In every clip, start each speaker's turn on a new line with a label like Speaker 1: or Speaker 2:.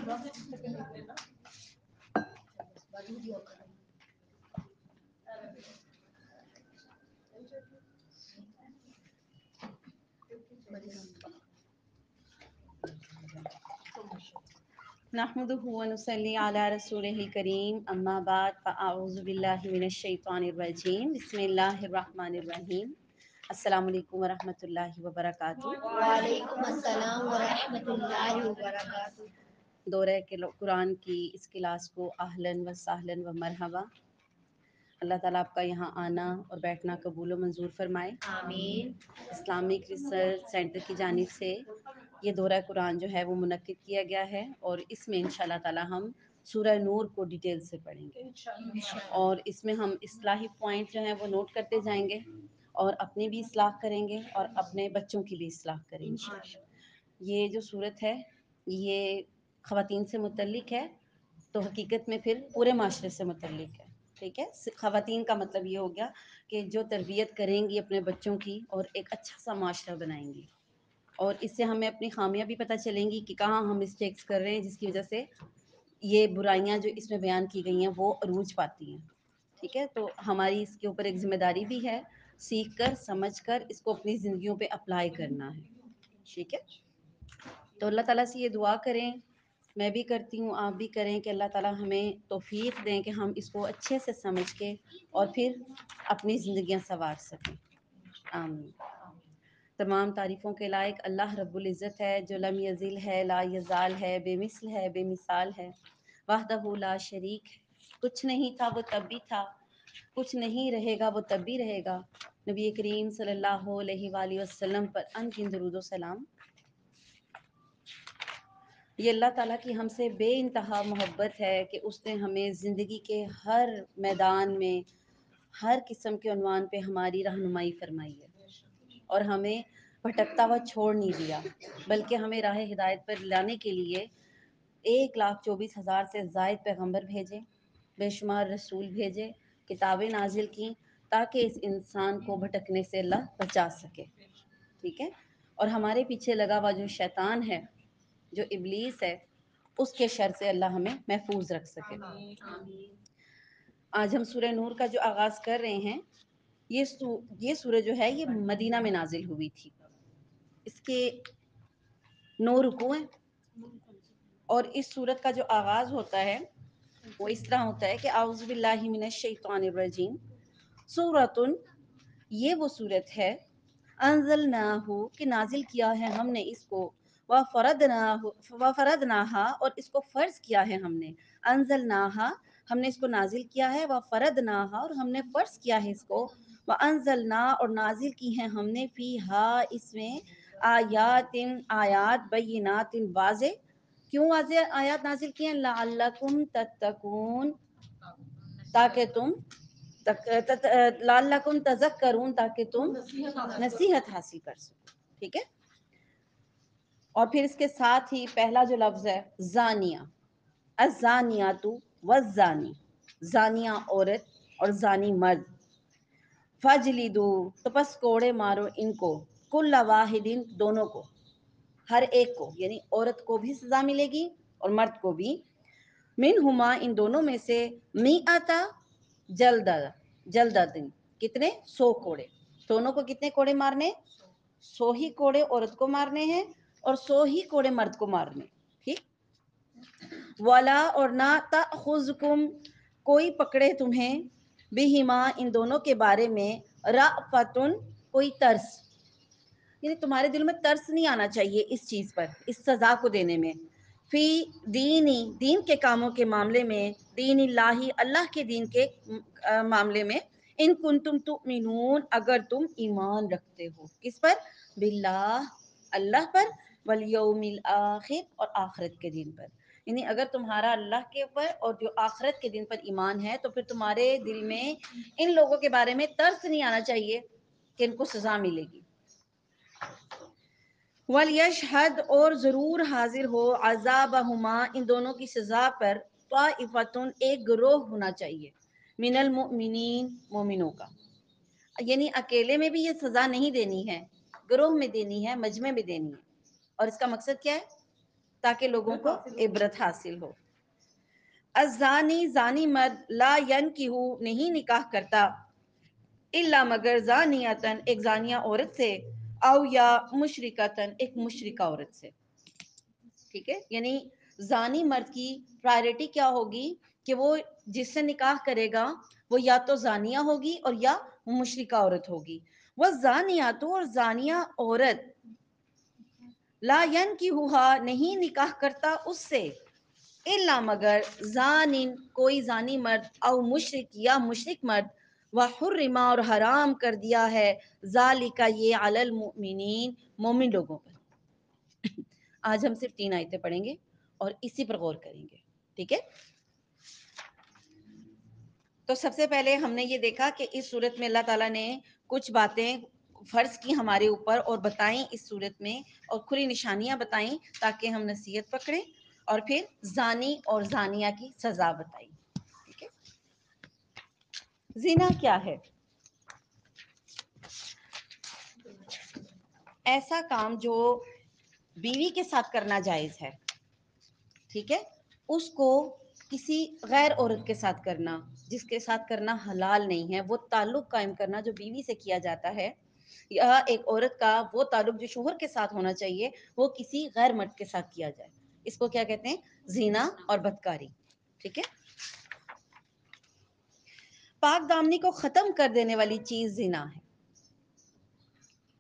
Speaker 1: نحمدہ و نصلی علی رسولہ الکریم اما بعد فاعوذ باللہ من الشیطان الرجیم بسم اللہ الرحمن الرحیم السلام علیکم ورحمۃ اللہ وبرکاتہ۔
Speaker 2: وعلیکم السلام ورحمۃ اللہ وبرکاتہ۔
Speaker 1: دورہ قرآن کی اس کلاس کو اہلاً و سہلاً و مرحبا۔ اللہ تعالیٰ آپ کا یہاں آنا اور بیٹھنا قبول و منظور فرمائے،
Speaker 2: آمین۔
Speaker 1: اسلامک ریسرچ سینٹر کی جانب سے یہ دورہ قرآن جو ہے وہ منعقد کیا گیا ہے، اور اس میں انشاءاللہ تعالیٰ ہم سورہ نور کو ڈیٹیل سے پڑھیں گے، اور اس میں ہم اصلاحی پوائنٹ جو ہیں وہ نوٹ کرتے جائیں گے، اور اپنی بھی اصلاح کریں گے اور اپنے بچوں کی بھی اصلاح کریں گے۔ یہ جو صورت ہے یہ خواتین سے متعلق ہے، تو حقیقت میں پھر پورے معاشرے سے متعلق ہے، ٹھیک ہے۔ خواتین کا مطلب یہ ہو گیا کہ جو تربیت کریں گی اپنے بچوں کی اور ایک اچھا سا معاشرہ بنائیں گی، اور اس سے ہمیں اپنی خامیاں بھی پتہ چلیں گی کہ کہاں ہم مسٹیکس کر رہے ہیں، جس کی وجہ سے یہ برائیاں جو اس میں بیان کی گئی ہیں وہ عروج پاتی ہیں، ٹھیک ہے۔ تو ہماری اس کے اوپر ایک ذمہ داری بھی ہے، سیکھ کر سمجھ کر اس کو اپنی زندگیوں پہ اپلائی کرنا ہے، ٹھیک ہے۔ تو اللہ تعالیٰ سے یہ دعا کریں، میں بھی کرتی ہوں، آپ بھی کریں کہ اللہ تعالیٰ ہمیں توفیق دیں کہ ہم اس کو اچھے سے سمجھ کے اور پھر اپنی زندگیاں سنوار سکیں، آمین۔ تمام تعریفوں کے لائق اللہ رب العزت ہے، جو لم یزل ہے، لا یزال ہے، بے مثل ہے، بے مثال ہے، وحدہ لا شریک ہے۔ کچھ نہیں تھا وہ تب بھی تھا، کچھ نہیں رہے گا وہ تب بھی رہے گا۔ نبی کریم صلی اللہ علیہ وآلہ وسلم پر انگن درود و سلام۔ یہ اللہ تعالیٰ کی ہم سے بے انتہا محبت ہے کہ اس نے ہمیں زندگی کے ہر میدان میں ہر قسم کے عنوان پہ ہماری رہنمائی فرمائی ہے، اور ہمیں بھٹکتا ہوا چھوڑ نہیں دیا، بلکہ ہمیں راہ ہدایت پر لانے کے لیے 1,24,000 سے زائد پیغمبر بھیجے، بے شمار رسول بھیجے، کتابیں نازل کیں، تاکہ اس انسان کو بھٹکنے سے اللہ بچا سکے، ٹھیک ہے۔ اور ہمارے پیچھے لگا ہوا جو شیطان ہے، جو ابلیس ہے، اس کے شر سے اللہ ہمیں محفوظ رکھ سکے۔ آج ہم سورہ نور کا جو آغاز کر رہے ہیں، یہ سورہ جو ہے یہ مدینہ میں نازل ہوئی تھی، اس کے 9 رکوع ہیں، اور اس سورت کا جو آغاز ہوتا ہے وہ اس طرح ہوتا ہے کہ اعوذ باللہ من الشیطان الرجیم، سورۃ، یہ وہ سورت ہے، انزلناہ کہ نازل کیا ہے ہم نے اس کو، وفرضناہا اور اس کو فرض کیا ہے ہم نے، انزلناہا ہم نے اس کو نازل کیا ہے، وفرضناہا اور ہم نے فرض کیا ہے اس کو، وانزلنا اور نازل کی ہیں ہم نے، فیہا اس میں، آیات بینات واضح۔ کیوں واضح آیات نازل کی ہیں؟ لعلکم تتقون، تاکہ تم لعلکم تذکرون، تاکہ تم نصیحت حاصل کر سکو، ٹھیک ہے۔ اور پھر اس کے ساتھ ہی پہلا جو لفظ ہے زانیہ، الزانیات والزانی، زانیہ عورت اور زانی مرد، فجلدو تو پس کوڑے مارو ان کو، کل واحدین دونوں کو، ہر ایک کو، یعنی عورت کو بھی سزا ملے گی اور مرد کو بھی، منہما ان دونوں میں سے، میعتا جلدتن کتنے، 100 کوڑے، دونوں کو کتنے کوڑے مارنے، 100 ہی کوڑے عورت کو مارنے ہیں اور 100 ہی کوڑے مرد کو مارنے، ٹھیک۔ ولا اور نہ تأخذکم کوئی پکڑے تمہیں، بہما ان دونوں کے بارے میں، رأفتن کوئی ترس، یعنی تمہارے دل میں ترس نہیں آنا چاہیے اس چیز پر، اس سزا کو دینے میں، فی دینی دین کے کاموں کے معاملے میں، دین اللہ اللہ کے دین کے معاملے میں، ان کنتم تؤمنون اگر تم ایمان رکھتے ہو، کس پر، باللہ اللہ پر، والیوم الآخر اور آخرت کے دن پر، یعنی اگر تمہارا اللہ کے اوپر اور جو آخرت کے دن پر ایمان ہے تو پھر تمہارے دل میں ان لوگوں کے بارے میں ترس نہیں آنا چاہیے کہ ان کو سزا ملے گی۔ وَلْيَشْهَدْ اور ضرور حاضر ہو، عذابہما ان دونوں کی سزا پر، طائفتن ایک گروہ ہونا چاہیے، من المؤمنین مومنوں کا، یعنی اکیلے میں بھی یہ سزا نہیں دینی ہے، گروہ میں دینی ہے، مجمع میں دینی ہے، اور اس کا مقصد کیا ہے، تاکہ لوگوں کو عبرت حاصل ہو. الزانی زانی مرد لا ینکحو نہیں نکاح کرتا الا مگر زانیتن ایک زانیہ عورت سے او یا مشرکتن ایک مشرکہ عورت سے. ٹھیک ہے، یعنی زانی مرد کی پرائرٹی کیا ہوگی کہ وہ جس سے نکاح کرے گا وہ یا تو زانیہ ہوگی اور یا مشرکہ عورت ہوگی. وہ زانیات اور زانیہ عورت لا ینکحوہا نہیں نکاح کرتا اس سے الا مگر زانن کوئی زانی مرد او مشرک یا مشرک مرد وحرما اور حرام کر دیا ہے ذالک یہ علی المؤمنین مومن لوگوں پر. آج ہم صرف 3 آیتیں پڑھیں گے اور اسی پر غور کریں گے. ٹھیک ہے، تو سب سے پہلے ہم نے یہ دیکھا کہ اس صورت میں اللہ تعالیٰ نے کچھ باتیں فرض کی ہمارے اوپر اور بتائیں اس صورت میں، اور کھلی نشانیاں بتائیں تاکہ ہم نصیحت پکڑیں، اور پھر زانی اور زانیہ کی سزا بتائی. ٹھیک ہے، زنا کیا ہے؟ ایسا کام جو بیوی کے ساتھ کرنا جائز ہے، ٹھیک ہے، اس کو کسی غیر عورت کے ساتھ کرنا، جس کے ساتھ کرنا حلال نہیں ہے، وہ تعلق قائم کرنا جو بیوی سے کیا جاتا ہے، یا ایک عورت کا وہ تعلق جو شوہر کے ساتھ ہونا چاہیے وہ کسی غیر مرد کے ساتھ کیا جائے، اس کو کیا کہتے ہیں؟ زنا اور بدکاری. ٹھیک ہے، پاک دامنی کو ختم کر دینے والی چیز زنا ہے.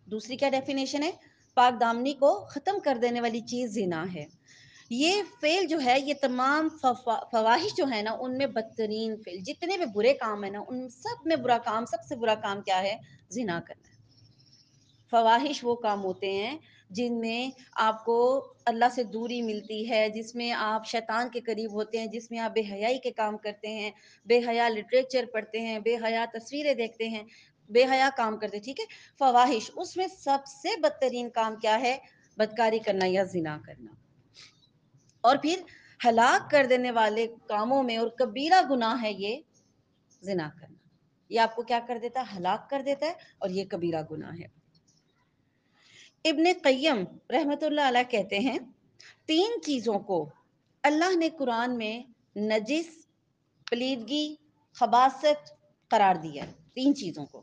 Speaker 1: دوسری کیا ڈیفینیشن ہے؟ پاک دامنی کو ختم کر دینے والی چیز زنا ہے. یہ فعل جو ہے، یہ تمام فواحش جو ہے نا، ان میں بدترین فعل، جتنے بھی برے کام ہیں نا، ان سب میں برا کام، سب سے برا کام کیا ہے؟ زنا کرنا ہے. فواحش وہ کام ہوتے ہیں جن میں آپ کو اللہ سے دوری ملتی ہے، جس میں آپ شیطان کے قریب ہوتے ہیں، جس میں آپ بے حیائی کے کام کرتے ہیں، بے حیا لٹریچر پڑھتے ہیں، بے حیا تصویریں دیکھتے ہیں، بے حیا کام کرتے. ٹھیک ہے، فواحش، اس میں سب سے بدترین کام کیا ہے؟ بدکاری کرنا یا زنا کرنا. اور پھر ہلاک کر دینے والے کاموں میں اور کبیرہ گناہ ہے یہ زنا کرنا. یہ آپ کو کیا کر دیتا ہے؟ ہلاک کر دیتا ہے، اور یہ کبیرہ گناہ ہے. ابن قیم رحمۃ اللہ علیہ کہتے ہیں 3 چیزوں کو اللہ نے قرآن میں نجس، پلیدگی، خباثت قرار دیا ہے. 3 چیزوں کو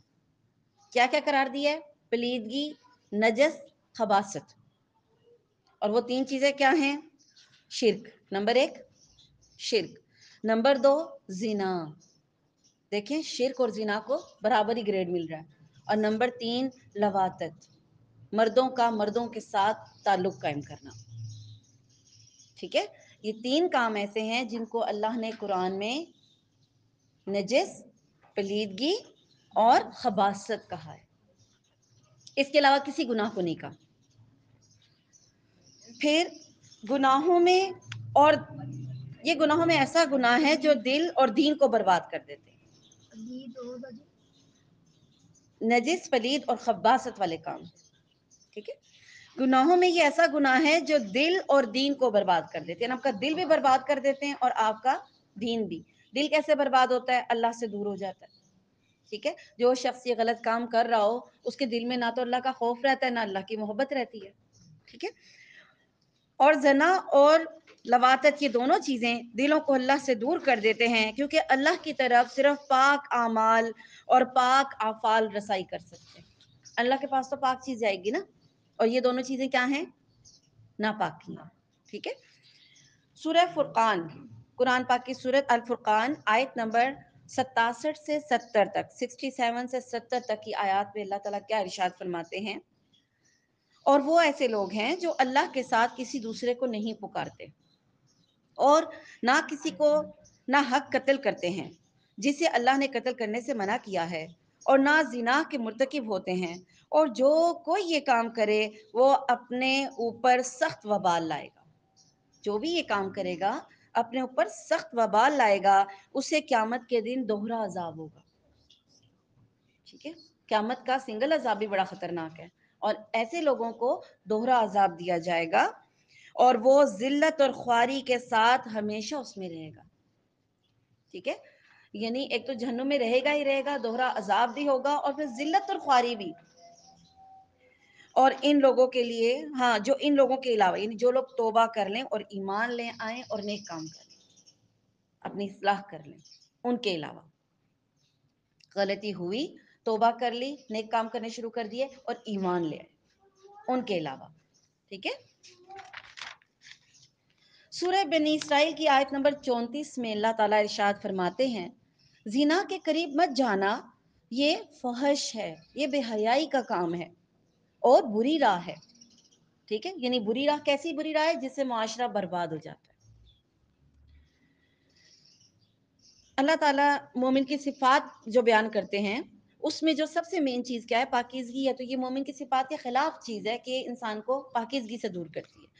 Speaker 1: کیا کیا قرار دیا ہے؟ پلیدگی، نجس، خباثت. اور وہ 3 چیزیں کیا ہیں؟ شرک، نمبر 1 شرک، نمبر 2 زنا، دیکھیں شرک اور زنا کو برابری گریڈ مل رہا ہے، اور نمبر 3 لواطت، مردوں کا مردوں کے ساتھ تعلق قائم کرنا. ٹھیک ہے، یہ 3 کام ایسے ہیں جن کو اللہ نے قرآن میں نجس، پلیدگی اور خباثت کہا ہے. اس کے علاوہ کسی گناہ کو نہیں کہا. پھر گناہوں میں، اور یہ گناہوں میں ایسا گناہ ہے جو دل اور دین کو برباد کر دیتے ہیں. نجس، پلید اور خباثت والے کام. ٹھیک ہے، گناہوں میں یہ ایسا گناہ ہے جو دل اور دین کو برباد کر دیتے ہیں. آپ کا دل بھی برباد کر دیتے ہیں اور آپ کا دین بھی. دل کیسے برباد ہوتا ہے؟ اللہ سے دور ہو جاتا ہے. ٹھیک ہے، جو شخص یہ غلط کام کر رہا ہو اس کے دل میں نہ تو اللہ کا خوف رہتا ہے، نہ اللہ کی محبت رہتی ہے. ٹھیک ہے، اور زنا اور لواطت، یہ دونوں چیزیں دلوں کو اللہ سے دور کر دیتے ہیں، کیونکہ اللہ کی طرف صرف پاک اعمال اور پاک افعال رسائی کر سکتے ہیں. اللہ کے پاس تو پاک چیز جائے گی نا، اور یہ دونوں چیزیں کیا ہیں؟ ناپاکی. ٹھیک ہے، سورہ فرقان، قرآن پاک کی سورت الفرقان، آیت نمبر 67 سے 70 تک، 67 سے 70 تک کی آیات میں اللہ تعالیٰ کیا ارشاد فرماتے ہیں؟ اور وہ ایسے لوگ ہیں جو اللہ کے ساتھ کسی دوسرے کو نہیں پکارتے، اور نہ کسی کو نہ حق قتل کرتے ہیں جسے اللہ نے قتل کرنے سے منع کیا ہے، اور نہ زنا کے مرتکب ہوتے ہیں، اور جو کوئی یہ کام کرے وہ اپنے اوپر سخت وبال لائے گا. جو بھی یہ کام کرے گا اپنے اوپر سخت وبال لائے گا، اسے قیامت کے دن دوہرا عذاب ہوگا. ٹھیک ہے، قیامت کا سنگل عذاب بھی بڑا خطرناک ہے، اور ایسے لوگوں کو دوہرا عذاب دیا جائے گا، اور وہ ذلت اور خواری کے ساتھ ہمیشہ اس میں رہے گا. ٹھیک ہے، یعنی ایک تو جہنم میں رہے گا ہی رہے گا، دوہرا عذاب بھی ہوگا، اور پھر ذلت اور خواری بھی. اور ان لوگوں کے لیے، ہاں جو ان لوگوں کے علاوہ یعنی جو لوگ توبہ کر لیں اور ایمان لے آئیں اور نیک کام کریں، اپنی اصلاح کر لیں، ان کے علاوہ، غلطی ہوئی توبہ کر لی، نیک کام کرنے شروع کر دیے اور ایمان لے آئے، ان کے علاوہ، ٹھیک ہے۔ سورہ بنی اسرائیل کی آیت نمبر 34 میں اللہ تعالیٰ ارشاد فرماتے ہیں، زنا کے قریب مت جانا، یہ فحش ہے، یہ بے حیائی کا کام ہے اور بری راہ ہے، ٹھیک ہے۔ یعنی بری راہ، کیسی بری راہ ہے؟ جس سے معاشرہ برباد ہو جاتا ہے۔ اللہ تعالیٰ مومن کی صفات جو بیان کرتے ہیں اس میں جو سب سے مین چیز کیا ہے؟ پاکیزگی ہے۔ تو یہ مومن کی صفات کے خلاف چیز ہے کہ انسان کو پاکیزگی سے دور کرتی ہے۔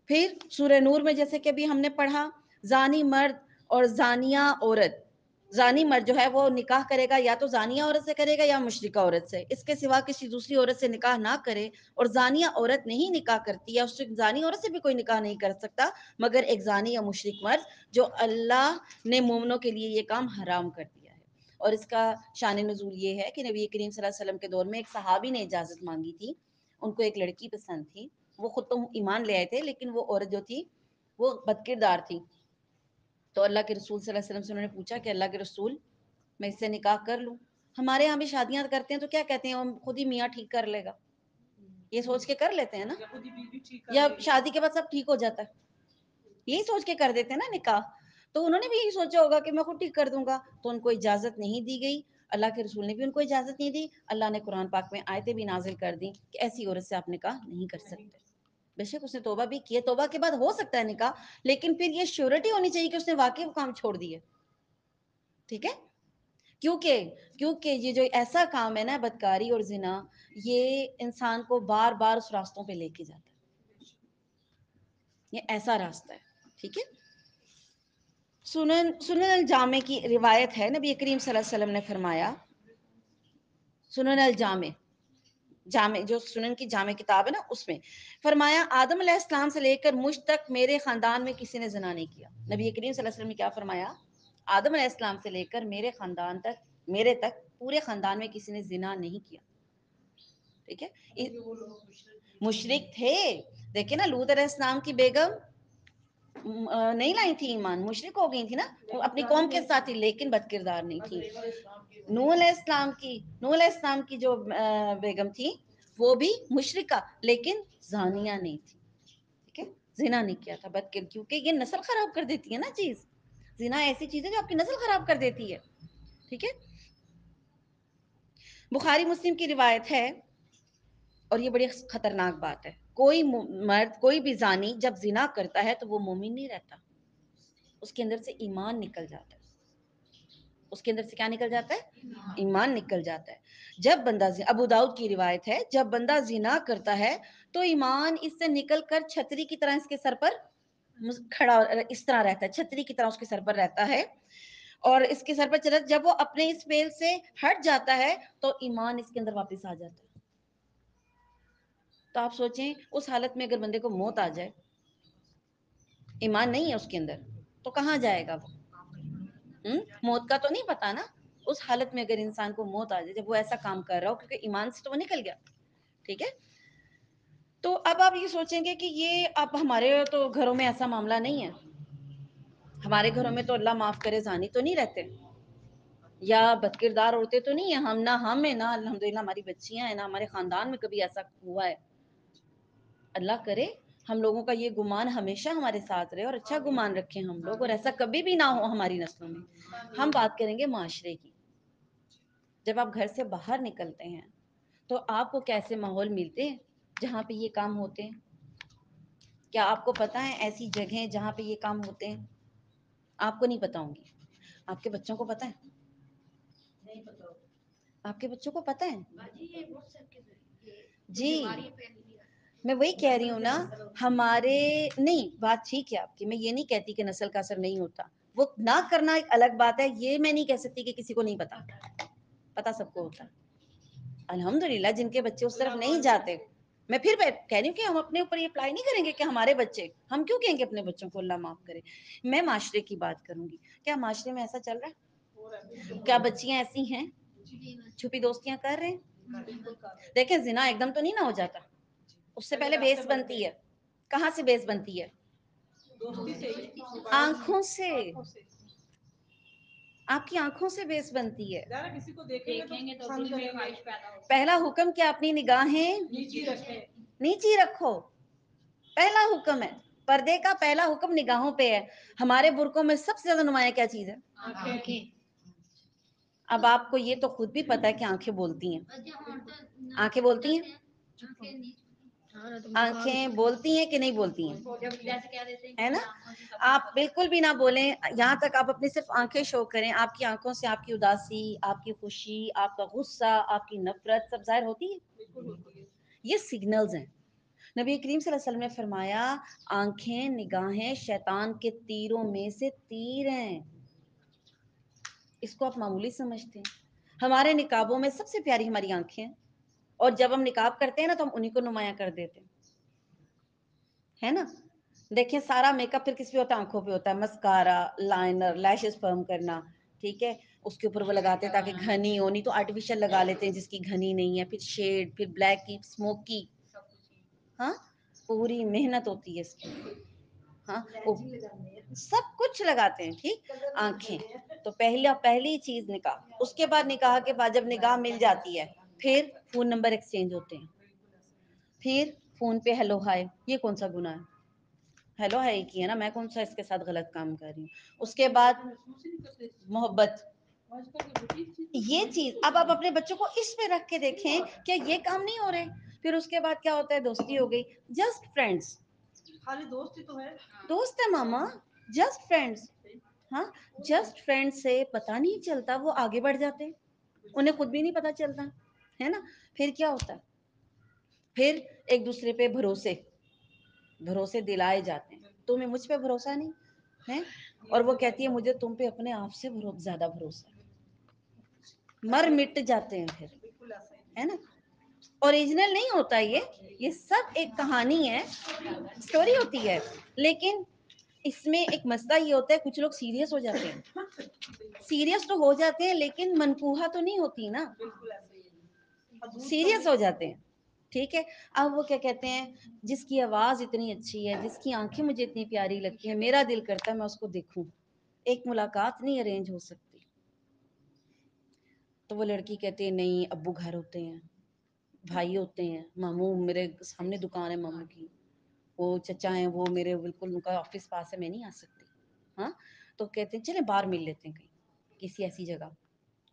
Speaker 1: پھر سورہ نور میں جیسے کہ ابھی ہم نے پڑھا، زانی مرد اور زانیہ عورت، زانی مرد جو ہے وہ نکاح کرے گا یا تو زانیہ عورت سے کرے گا یا مشرکہ عورت سے، اس کے سوا کسی دوسری عورت سے نکاح نہ کرے۔ اور زانیہ عورت نہیں نکاح کرتی ہے، اس زانی عورت سے بھی کوئی نکاح نہیں کر سکتا مگر ایک زانی یا مشرک مرد، جو اللہ نے مومنوں کے لیے یہ کام حرام کر دیا ہے۔ اور اس کا شان نزول یہ ہے کہ نبی کریم صلی اللہ علیہ وسلم کے دور میں ایک صحابی نے اجازت مانگی تھی، ان کو ایک لڑکی پسند تھی، وہ خود تو ایمان لے آئے تھے لیکن وہ عورت جو تھی وہ بد کردار تھی۔ تو اللہ کے رسول صلی اللہ علیہ وسلم سے انہوں نے پوچھا کہ اللہ کے رسول، میں اس سے نکاح کر لوں؟ ہمارے یہاں بھی شادیاں کرتے ہیں تو کیا کہتے ہیں، ہم خود ہی میاں ٹھیک کر لے گا، یہ سوچ کے کر لیتے ہیں نا، یا شادی کے بعد سب ٹھیک ہو جاتا ہے، یہی سوچ کے کر دیتے ہیں نا نکاح۔ تو انہوں نے بھی یہی سوچا ہوگا کہ میں خود ٹھیک کر دوں گا، تو ان کو اجازت نہیں دی گئی، اللہ کے رسول نے بھی ان کو اجازت نہیں دی۔ اللہ نے قرآن پاک میں آیتیں بھی نازل کر دیں کہ ایسی عورت سے آپ نکاح نہیں کر سکتے۔ بے شک اس نے توبہ بھی کی ہے، توبہ کے بعد ہو سکتا ہے نکاح، لیکن پھر یہ شیورٹی ہونی چاہیے کہ اس نے واقعی وہ کام چھوڑ دیے، ٹھیک ہے۔ کیونکہ یہ جو ایسا کام ہے نا، بدکاری اور زنا، یہ انسان کو بار بار اس راستوں پہ لے کے جاتا ہے، یہ ایسا راستہ ہے، ٹھیک ہے۔ سنن الجامع کی روایت ہے، نبی کریم صلی اللہ علیہ وسلم نے فرمایا، سنن الجامع، جامع جو سنن کی جامع کتاب ہے نا، اس میں فرمایا، آدم علیہ السلام سے لے کر مجھ تک میرے خاندان میں کسی نے زنا نہیں کیا۔ نبی کریم صلی اللہ علیہ وسلم نے کیا فرمایا؟ آدم علیہ السلام سے لے کر میرے خاندان تک، میرے تک پورے خاندان میں کسی نے زنا نہیں کیا، ٹھیک ہے۔ مشرک تھے، دیکھیں نا لوط علیہ السلام کی بیگم نہیں لائی تھی ایمان، مشرک ہو گئی تھی نا اپنی قوم کے ساتھ ہی، لیکن بد کردار نہیں تھی۔ نوح علیہ السلام کی جو بیگم تھی وہ بھی مشرکہ لیکن زانیہ نہیں تھی، ٹھیک ہے، زنا نہیں کیا تھا، کیونکہ یہ نسل خراب کر دیتی ہے نا چیز، زنا ایسی چیز ہے جو آپ کی نسل خراب کر دیتی ہے، ٹھیک ہے۔ بخاری مسلم کی روایت ہے، اور یہ بڑی خطرناک بات ہے، کوئی مرد، کوئی بھی زانی جب زنا کرتا ہے تو وہ مومن نہیں رہتا، اس کے اندر سے ایمان نکل جاتا ہے، اس کے اندر سے کیا نکل جاتا ہے؟ ایمان نکل جاتا ہے۔ جب بندہ، ابو داؤد کی روایت ہے، جب بندہ زنا کرتا ہے تو ایمان اس سے نکل کر چھتری کی طرح اس کے سر پر کھڑا، اس طرح رہتا ہے، چھتری کی طرح اس کے سر پر رہتا ہے، اور اس کے سر پر چلا، جب وہ اپنے اس فعل سے ہٹ جاتا ہے تو ایمان اس کے اندر واپس آ جاتا ہے۔ تو آپ سوچیں اس حالت میں اگر بندے کو موت آ جائے، ایمان نہیں ہے اس کے اندر، تو کہاں جائے گا وہ؟ موت کا تو نہیں پتا نا، اس حالت میں اگر انسان کو موت آ جائے جب وہ ایسا کام کر رہا ہو، کیونکہ ایمان سے تو وہ نکل گیا، ٹھیک ہے۔ تو اب آپ یہ سوچیں گے کہ یہ اب ہمارے تو گھروں میں ایسا معاملہ نہیں ہے، ہمارے گھروں میں تو اللہ معاف کرے زانی تو نہیں رہتے، یا بد کردار عورتیں تو نہیں ہیں، ہم نہ ہم ہیں، نہ الحمدللہ ہماری بچیاں ہیں، نہ ہمارے خاندان میں کبھی ایسا ہوا ہے۔ اللہ کرے ہم لوگوں کا یہ گمان ہمیشہ ہمارے ساتھ رہے اور اچھا گمان رکھیں ہم لوگ، اور ایسا کبھی بھی نہ ہو ہماری نسلوں میں۔ ہم بات کریں گے معاشرے کی، جب آپ گھر سے باہر نکلتے ہیں تو آپ کو کیسے ماحول ملتے ہیں جہاں پہ یہ کام ہوتے ہیں؟ کیا آپ کو پتہ ہے ایسی جگہیں جہاں پہ یہ کام ہوتے ہیں؟ آپ کو نہیں پتہ ہوں گی، آپ کے بچوں کو پتہ ہے؟ نہیں پتہ، آپ کے بچوں کو پتہ ہے؟ جی میں وہی کہہ رہی ہوں نا، ہمارے نہیں، بات ٹھیک ہے آپ کی، میں یہ نہیں کہتی کہ نسل کا اثر نہیں ہوتا، وہ نہ کرنا ایک الگ بات ہے، یہ میں نہیں کہہ سکتی کہ کسی کو نہیں پتا، پتا سب کو ہوتا ہے الحمدللہ، جن کے بچے اس طرف نہیں جاتے۔ میں پھر کہہ رہی ہوں کہ ہم اپنے اوپر یہ اپلائی نہیں کریں گے کہ ہمارے بچے، ہم کیوں کہیں گے اپنے بچوں کو اللہ معاف کرے، میں معاشرے کی بات کروں گی۔ کیا معاشرے میں ایسا چل رہا ہے؟ کیا بچیاں ایسی ہیں چھپی دوستیاں کر رہے ہیں؟ دیکھیں زنا ایک دم تو نہیں نہ ہو جاتا, اس سے پہلے بیس بنتی ہے. کہاں سے بیس بنتی ہے؟ آنکھوں سے. آپ کی آنکھوں سے بیس بنتی ہے.
Speaker 2: کسی کو دیکھیں گے تو دل میں خواہش پیدا ہوتی ہے.
Speaker 1: پہلا حکم کیا؟ اپنی نگاہیں نیچی رکھو. پہلا حکم ہے پردے کا, پہلا حکم نگاہوں پہ ہے. ہمارے برقعوں میں سب سے زیادہ نمایاں کیا چیز ہے؟
Speaker 2: آنکھیں.
Speaker 1: اب آپ کو یہ تو خود بھی پتا ہے کہ آنکھیں بولتی ہیں. آنکھیں بولتی ہیں, آنکھیں بولتی ہیں کہ نہیں بولتی ہیں؟ ہے نا. آپ بالکل بھی نہ بولیں, یہاں تک آپ اپنی صرف آنکھیں شو کریں, آپ کی آنکھوں سے آپ کی اداسی, آپ کی خوشی, آپ کا غصہ, آپ کی نفرت سب ظاہر ہوتی ہے. یہ سگنلز ہیں. نبی کریم صلی اللہ علیہ وسلم نے فرمایا آنکھیں, نگاہیں شیطان کے تیروں میں سے تیر ہیں. اس کو آپ معمولی سمجھتے ہیں. ہمارے نقابوں میں سب سے پیاری ہماری آنکھیں ہیں, اور جب ہم نقاب کرتے ہیں نا تو ہم انہیں کو نمایاں کر دیتے ہیں, ہے نا. دیکھیں سارا میک اپ پھر کس پہ ہوتا ہے؟ آنکھوں پہ ہوتا ہے. مسکارا, لائنر, لیشز فرم کرنا, ٹھیک ہے, اس کے اوپر وہ لگاتے ہیں تاکہ گھنی ہونی, تو آرٹیفیشل لگا لیتے ہیں جس کی گھنی نہیں ہے, پھر شیڈ, پھر بلیک کی, اسموکی. ہاں پوری محنت ہوتی ہے اس کی. ہاں سب کچھ لگاتے ہیں. ٹھیک, آنکھیں تو پہلی چیز نکاح. اس کے بعد نکاح کے بعد جب نگاہ مل جاتی ہے پھر فون نمبر ایکسچینج ہوتے ہیں. پھر فون پہ ہیلو ہائے, یہ کون سا گناہ ہے؟ ہیلو ہائی کی ہے نا, میں کون سا اس کے ساتھ غلط کام کر رہی ہوں. اس کے بعد محبت, یہ چیز اب آپ اپنے بچوں کو اس پہ رکھ کے دیکھیں کہ یہ کام نہیں ہو رہے. پھر اس کے بعد کیا ہوتا ہے؟ دوستی ہو گئی, جسٹ فرینڈس. خالی دوست ہی تو ہے, دوست ہے ماما, جسٹ فرینڈس. ہاں جسٹ فرینڈ سے پتہ نہیں چلتا وہ آگے بڑھ جاتے ہیں, انہیں خود بھی نہیں پتا چلتا, ہے نا. پھر کیا ہوتا ہے؟ پھر ایک دوسرے پہ بھروسے دلائے جاتے ہیں. تمہیں مجھ پہ بھروسہ نہیں ہے, اور وہ کہتی ہے مجھے تم پہ اپنے آپ سے زیادہ بھروسہ ہے. مر مٹ جاتے ہیں پھر, ہے نا. اوریجنل نہیں ہوتا یہ سب ایک کہانی ہے, اسٹوری ہوتی ہے. لیکن اس میں ایک مسئلہ یہ ہوتا ہے, کچھ لوگ سیریس ہو جاتے ہیں. سیریس تو ہو جاتے ہیں لیکن منقوہ تو نہیں ہوتی نا, سیریس ہو جاتے ہیں. ٹھیک ہے, اب وہ کیا کہتے ہیں, جس کی آواز اتنی اچھی ہے, جس کی آنکھیں مجھے اتنی پیاری لگتی ہیں, میرا دل کرتا ہے میں اس کو دیکھوں. ایک ملاقات نہیں ارینج ہو سکتی. تو وہ لڑکی کہتی ہے نہیں, ابو گھر ہوتے ہیں, بھائی ہوتے ہیں, ماموں میرے سامنے دکان ہے ماموں کی, وہ چچا ہیں وہ میرے بالکل ان کا آفس پاس ہے, میں نہیں آ سکتی. ہاں تو کہتے ہیں چلیں باہر مل لیتے ہیں کہیں کسی ایسی جگہ,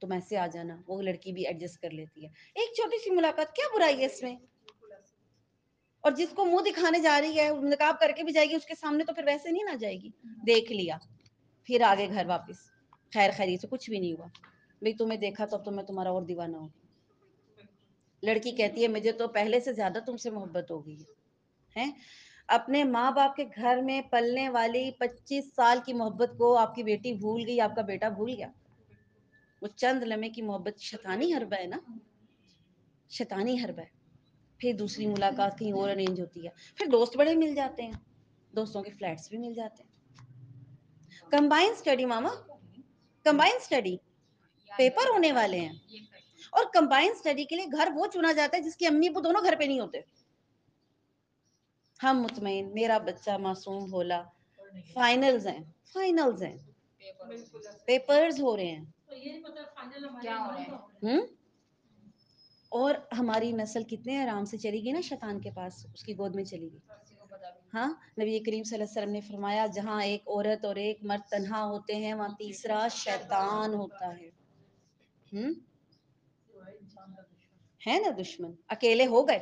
Speaker 1: تم ایسے آ جانا. وہ لڑکی بھی ایڈجسٹ کر لیتی ہے. ایک چھوٹی سی ملاقات, کیا برائی ہے اس میں؟ اور جس کو منہ دکھانے جا رہی ہے, نقاب کر کے بھی جائے گی اس کے سامنے, تو پھر ویسے نہیں نہ جائے گی. دیکھ لیا, پھر آگے گھر واپس, خیر خیریت سے, کچھ بھی نہیں ہوا. بھئی تمہیں دیکھا تو اب تو میں تمہارا اور دیوانہ ہو گئی. لڑکی کہتی ہے مجھے تو پہلے سے زیادہ تم سے محبت ہو گئی ہے. اپنے ماں باپ کے گھر میں پلنے والی 25 سال کی محبت کو آپ کی بیٹی بھول گئی, آپ کا بیٹا بھول گیا. وہ چند لمحے کی محبت شیطانی حربہ ہے نا, شیطانی حربہ ہے. پھر دوسری ملاقات کہیں اور ارینج ہوتی ہے. پھر دوست بڑے مل جاتے ہیں, دوستوں کے فلیٹس بھی مل جاتے ہیں. کمبائن اسٹڈی ماما, کمبائن اسٹڈی, پیپر ہونے والے ہیں. اور کمبائن اسٹڈی کے لیے گھر وہ چنا جاتا ہے جس کی امی ابو دونوں گھر پہ نہیں ہوتے. ہم مطمئن, میرا بچہ معصوم بھولا. فائنلز ہیں, فائنلز ہیں, پیپرز ہو رہے ہیں. اور ہماری نسل کتنے آرام سے چلی گئی نا شیطان کے پاس, اس کی گود میں چلی گئی. ہاں نبی کریم صلی اللہ علیہ وسلم نے فرمایا جہاں ایک عورت اور ایک مرد تنہا ہوتے ہیں وہاں تیسرا شیطان ہوتا ہے. ہے نا دشمن. اکیلے ہو گئے,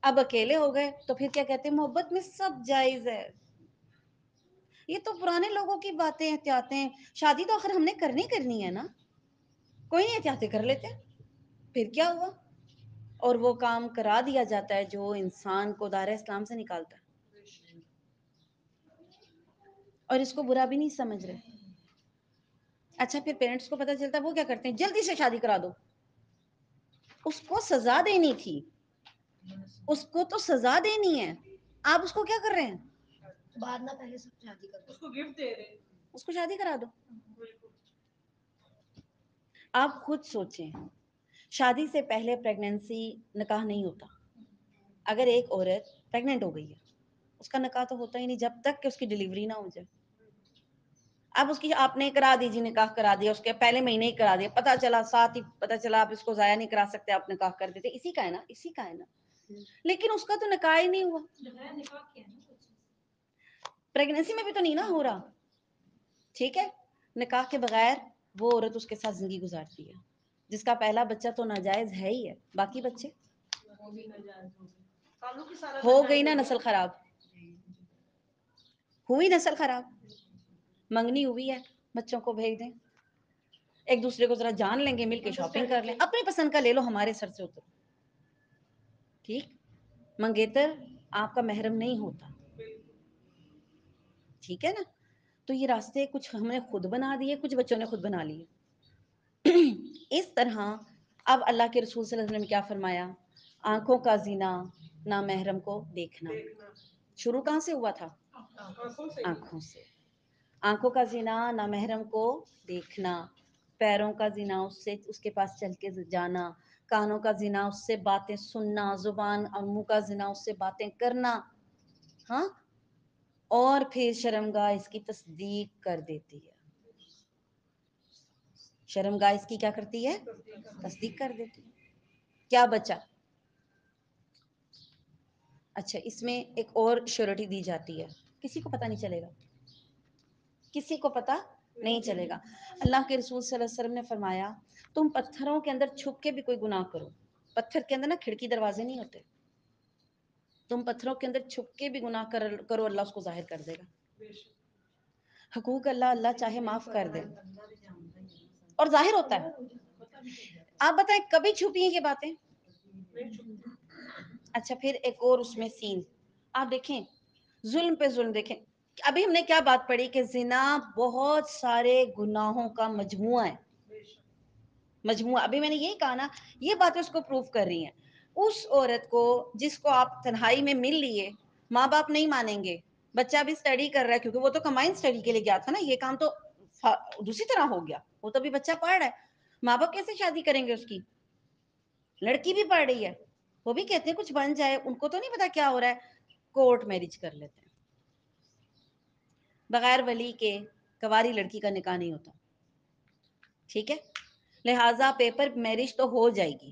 Speaker 1: اب اکیلے ہو گئے تو پھر کیا کہتے ہیں, محبت میں سب جائز ہے. یہ تو پرانے لوگوں کی باتیں, احتیاطیں. شادی تو آخر ہم نے کرنی ہے نا, کوئی نہیں احتیاطیں کر لیتے, پھر کیا ہوا. اور وہ کام کرا دیا جاتا ہے جو انسان کو دائرہ اسلام سے نکالتا ہے, اور اس کو برا بھی نہیں سمجھ رہے. اچھا پھر پیرنٹس کو پتہ چلتا ہے, وہ کیا کرتے ہیں, جلدی سے شادی کرا دو. اس کو سزا دینی تھی, اس کو تو سزا دینی ہے. آپ اس کو کیا کر رہے ہیں,
Speaker 2: بعد نہ پہلے سب شادی کر دو,
Speaker 1: اس کو گفٹ دے رہے ہیں, اس کو شادی کرا دو. آپ خود سوچیں, شادی سے پہلے پریگننسی نکاح نہیں ہوتا. اگر ایک عورت پریگننٹ ہو گئی ہے اس کا نکاح تو ہوتا ہی نہیں جب تک کہ اس کی ڈلیوری نہ ہو جائے. اب اس کی آپ نے کرا دیجیے نکاح کرا دیا اس کے پہلے مہینے ہی کرا دیا, پتہ چلا ساتھ ہی پتہ چلا آپ اس کو ضائع نہیں کرا سکتے, آپ نکاح کر دیتے, اسی کا ہے نا. لیکن اس کا تو نکاح ہی نہیں ہوا, پریگننسی میں بھی تو نہیں نا ہو رہا. ٹھیک ہے, نکاح کے بغیر وہ عورت اس کے ساتھ زندگی گزارتی ہے جس کا پہلا بچہ تو ناجائز ہے ہی ہے, باقی بچے ہو گئی نا نسل خراب, ہوئی نسل خراب. منگنی ہوئی ہے, بچوں کو بھیج دیں, ایک دوسرے کو ذرا جان لیں گے, مل کے شاپنگ کر لیں, اپنی پسند کا لے لو, ہمارے سر سے اترو. ٹھیک, منگیتر آپ کا محرم نہیں ہوتا. ٹھیک ہے نا. تو یہ راستے کچھ ہم نے خود بنا دیے, کچھ بچوں نے خود بنا لیے. اس طرح اب اللہ کے رسول صلی اللہ علیہ وسلم نے کیا فرمایا, آنکھوں کا زنا نامحرم کو دیکھنا. شروع کہاں سے ہوا تھا؟ آنکھوں سے. آنکھوں کا زنا نامحرم کو دیکھنا, پیروں کا زنا اس سے اس کے پاس چل کے جانا, کانوں کا زنا اس سے باتیں سننا, زبان اور منہ کا زنا اس سے باتیں کرنا. ہاں, اور پھر شرمگاہ اس کی تصدیق کر دیتی ہے. شرمگاہ اس کی کیا کرتی ہے؟ تصدیق کر دیتی ہے. کیا بچا؟ اچھا, اس میں ایک اور شیورٹی دی جاتی ہے, کسی کو پتہ نہیں چلے گا, کسی کو پتہ نہیں چلے گا. اللہ کے رسول صلی اللہ علیہ وسلم نے فرمایا, تم پتھروں کے اندر چھپ کے بھی کوئی گناہ کرو, پتھر کے اندر نا کھڑکی دروازے نہیں ہوتے, تم پتھروں کے اندر چھپ کے بھی گناہ کرو, اللہ اس کو ظاہر کر دے گا. حقوق اللہ چاہے معاف کر دے, اور ظاہر ہوتا ہے. آپ بتائیں کبھی چھپی ہیں یہ باتیں؟ اچھا, پھر ایک اور اس میں سین آپ دیکھیں, ظلم پہ ظلم دیکھیں. ابھی ہم نے کیا بات پڑھی کہ زنا بہت سارے گناہوں کا مجموعہ ہے, مجموعہ. ابھی میں نے یہی کہا نا, یہ باتیں اس کو پروف کر رہی ہیں. اس عورت کو جس کو آپ تنہائی میں مل لیے, ماں باپ نہیں مانیں گے, بچہ بھی اسٹڈی کر رہا ہے, کیونکہ وہ تو کمائن اسٹڈی کے لیے گیا تھا نا, یہ کام تو دوسری طرح ہو گیا, وہ تو بھی بچہ پڑھ رہا ہے, ماں باپ کیسے شادی کریں گے اس کی؟ لڑکی بھی پڑھ رہی ہے, وہ بھی کہتے ہیں کچھ بن جائے, ان کو تو نہیں پتا کیا ہو رہا ہے, کورٹ میرج کر لیتے ہیں. بغیر ولی کے کنواری لڑکی کا نکاح نہیں ہوتا. ٹھیک ہے, لہٰذا پیپر میرج تو ہو جائے گی,